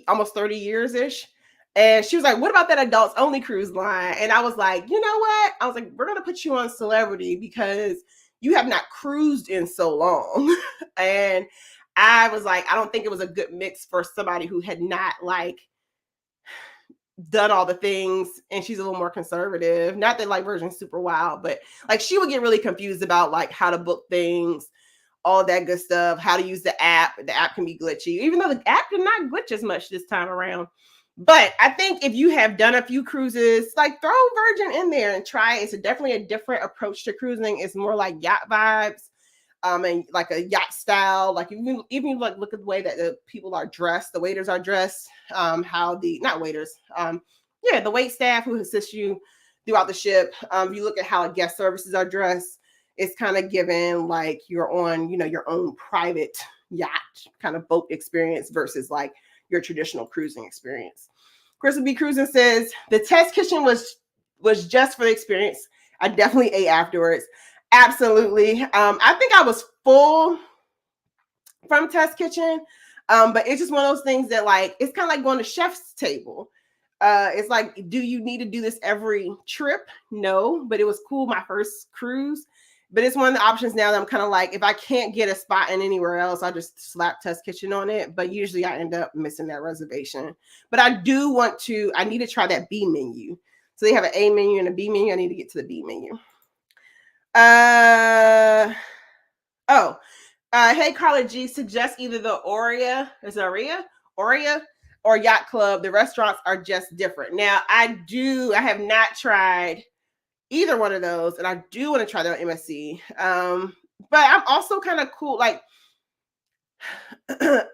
almost 30 years-ish. And she was like, what about that adults only cruise line? And I was like, you know what? I was like, we're going to put you on Celebrity because you have not cruised in so long. And I was like, I don't think it was a good mix for somebody who had not like done all the things, and she's a little more conservative. Not that like Virgin's super wild, but like she would get really confused about like how to book things, all that good stuff, how to use the app. The app can be glitchy, even though the app did not glitch as much this time around. But I think if you have done a few cruises, like throw Virgin in there and try it. It's definitely a different approach to cruising. It's more like yacht vibes. And like a yacht style, like even like look at the way that the people are dressed, the waiters are dressed, how the not waiters, the wait staff who assist you throughout the ship. You look at how guest services are dressed. It's kind of given like you're on, your own private yacht kind of boat experience versus like your traditional cruising experience. Crystal B. Cruising says the test kitchen was just for the experience. I definitely ate afterwards. Absolutely. I think I was full from test kitchen, but it's just one of those things that like it's kind of like going to chef's table. It's like, do you need to do this every trip? No, but it was cool my first cruise. But it's one of the options now that I'm kind of like, if I can't get a spot in anywhere else, I'll just slap test kitchen on it. But usually I end up missing that reservation. But I need to try that B menu. So they have an A menu and a B menu. I need to get to the B menu. Hey, Carla G, suggest either the Oria or Yacht Club. The restaurants are just different. Now, I have not tried either one of those, and I do want to try that on MSC. But I'm also kind of cool. Like, I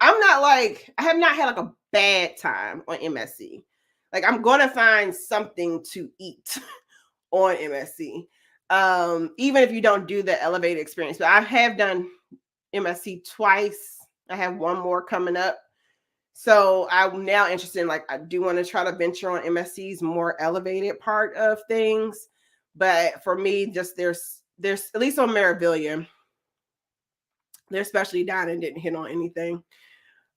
have not had like a bad time on MSC. Like, I'm going to find something to eat on MSC. Even if you don't do the elevated experience, but I have done MSC twice. I have one more coming up. So I'm now interested in like, I do want to try to venture on MSC's more elevated part of things. But for me, just there's at least on Meraviglia, their specialty dining didn't hit on anything.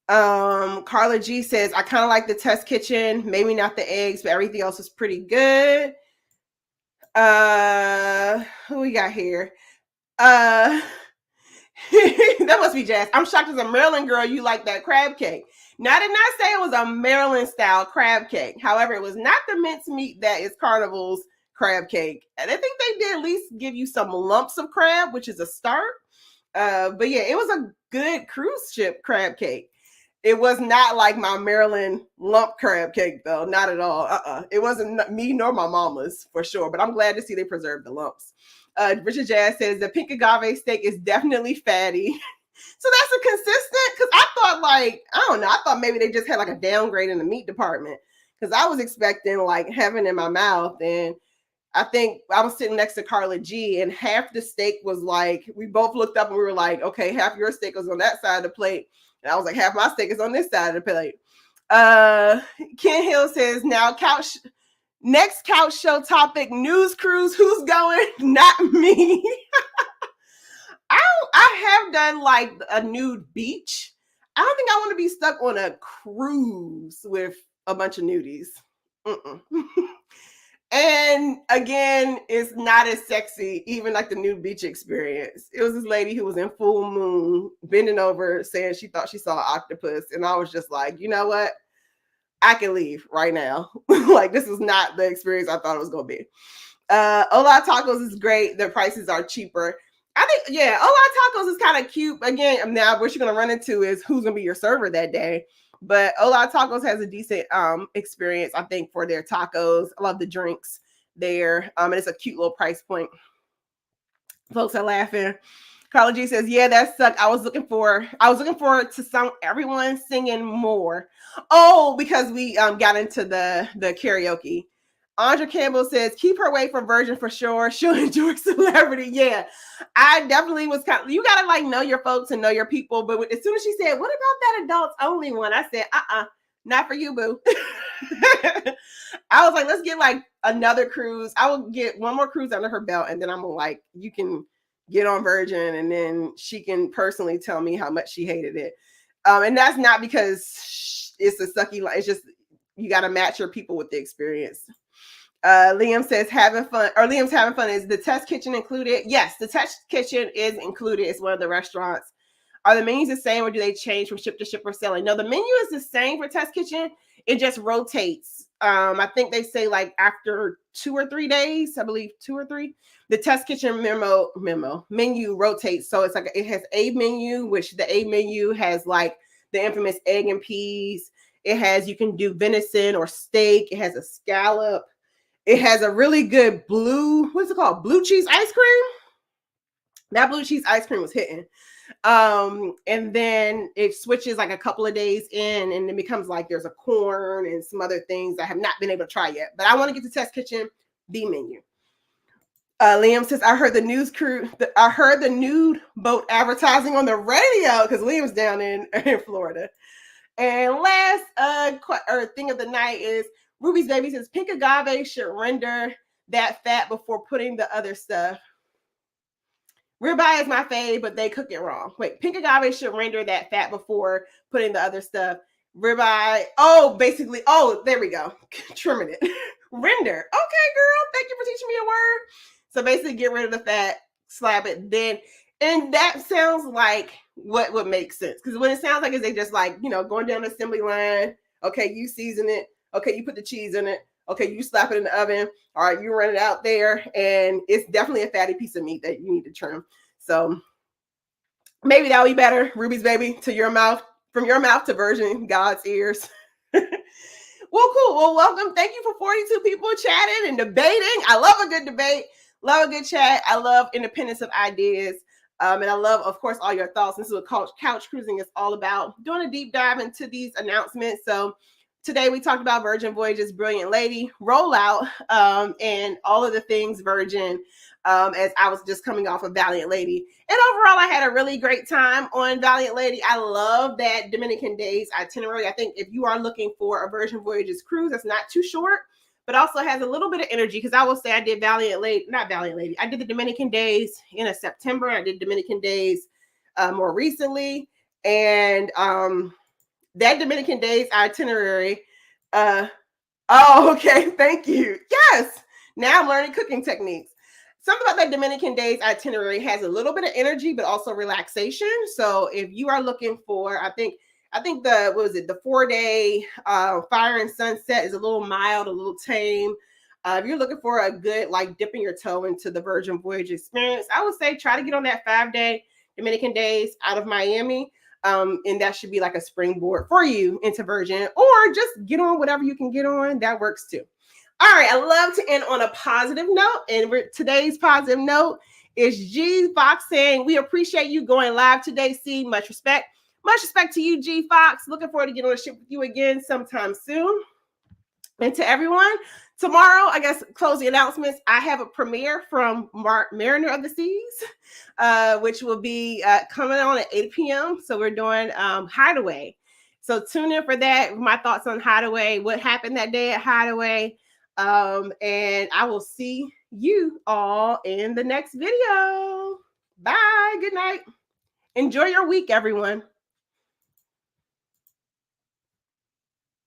Carla G says, I kind of like the test kitchen, maybe not the eggs, but everything else is pretty good. Who we got here? That must be Jazz. I'm shocked as a Maryland girl you like that crab cake. Now, I did not say it was a Maryland style crab cake. However, it was not the mincemeat that is Carnival's crab cake. And I think they did at least give you some lumps of crab, which is a start. But yeah, it was a good cruise ship crab cake. It was not like my Maryland lump crab cake, though. Not at all. It wasn't me nor my mama's, for sure. But I'm glad to see they preserved the lumps. Richard Jazz says the pink agave steak is definitely fatty. So that's a consistent, because I thought maybe they just had like a downgrade in the meat department, because I was expecting like heaven in my mouth. And I think I was sitting next to Carla G, and half the steak was like, we both looked up and we were like, okay, half your steak was on that side of the plate. And I was like, half my steak is on this side of the plate. Ken Hill says, next couch show topic, news cruise. Who's going? Not me. I have done like a nude beach. I don't think I want to be stuck on a cruise with a bunch of nudies. And again, it's not as sexy, even like the nude beach experience. It was this lady who was in full moon, bending over, saying she thought she saw an octopus. And I was just like, you know what? I can leave right now. Like, this is not the experience I thought it was going to be. Hola Tacos is great. The prices are cheaper. I think, yeah, Hola Tacos is kind of cute. Again, now what you're going to run into is who's going to be your server that day. But Hola Tacos has a decent experience, I think, for their tacos. I love the drinks there. And it's a cute little price point. Folks are laughing. Carla G says, yeah, that sucked. I was looking forward to everyone singing more. Oh, because we got into the karaoke. Andra Campbell says, keep her away from Virgin for sure. She'll enjoy Celebrity. Yeah, I definitely was you got to like know your folks and know your people. But as soon as she said, what about that adults only one? I said, not for you, boo. I was like, let's get like another cruise. I will get one more cruise under her belt. And then I'm like, you can get on Virgin. And then she can personally tell me how much she hated it. And that's not because it's a sucky, it's just, you got to match your people with the experience. Liam says having fun, or Liam's having fun. Is the test kitchen included? Yes, the test kitchen is included. It's one of the restaurants. Are the menus the same, or do they change from ship to ship or selling? No, the menu is the same for test kitchen. It just rotates. I think they say like after 2 or 3 days, I believe 2 or 3, the test kitchen menu rotates. So it's like it has a menu, which the A menu has like the infamous egg and peas. It has, you can do venison or steak. It has a scallop. It has a really good what's it called? Blue cheese ice cream. That blue cheese ice cream was hitting. And then it switches like a couple of days in, and it becomes like there's a corn and some other things I have not been able to try yet. But I want to get to test kitchen B menu. Liam says, I heard the nude boat advertising on the radio, because Liam's down in Florida. And last thing of the night is Ruby's Baby says pink agave should render that fat before putting the other stuff. Ribeye is my fave, but they cook it wrong. Wait, pink agave should render that fat before putting the other stuff. Ribeye, there we go. Trimming it. Render. Okay, girl. Thank you for teaching me a word. So basically get rid of the fat, slap it, then, and that sounds like what would make sense. Because what it sounds like is they just like, going down the assembly line. Okay, you season it. Okay, you put the cheese in it. Okay, you slap it in the oven. All right, you run it out there, and it's definitely a fatty piece of meat that you need to trim. So maybe that'll be better. Ruby's Baby, to your mouth, from your mouth to Virgin God's ears. Well, cool. Well, welcome. Thank you for 42 people chatting and debating. I love a good debate. Love a good chat. I love independence of ideas. And I love, of course, all your thoughts. This is what couch cruising is all about. Doing a deep dive into these announcements. So today we talked about Virgin Voyages Brilliant Lady rollout, and all of the things Virgin, as I was just coming off of Valiant Lady. And overall, I had a really great time on Valiant Lady. I love that Dominican Days itinerary. I think if you are looking for a Virgin Voyages cruise that's not too short, but also has a little bit of energy, because I will say I did not Valiant Lady. I did the Dominican Days in September. I did Dominican Days more recently. And that Dominican Days itinerary. Okay. Thank you. Yes. Now I'm learning cooking techniques. Something about that Dominican Days itinerary has a little bit of energy, but also relaxation. So if you are looking for, I think the 4-day Fire and Sunset is a little mild, a little tame. If you're looking for a good, like, dipping your toe into the Virgin Voyage experience, I would say try to get on that 5-day Dominican Days out of Miami. And that should be like a springboard for you into Virgin, or just get on whatever you can get on. That works too. All right. I love to end on a positive note. And today's positive note is G Fox saying, we appreciate you going live today. See, much respect. Much respect to you, G Fox. Looking forward to getting on a ship with you again sometime soon. And to everyone, tomorrow, I guess, closing announcements. I have a premiere from Mariner of the Seas, which will be coming on at 8 p.m. So we're doing Hideaway. So tune in for that. My thoughts on Hideaway, what happened that day at Hideaway. And I will see you all in the next video. Bye. Good night. Enjoy your week, everyone.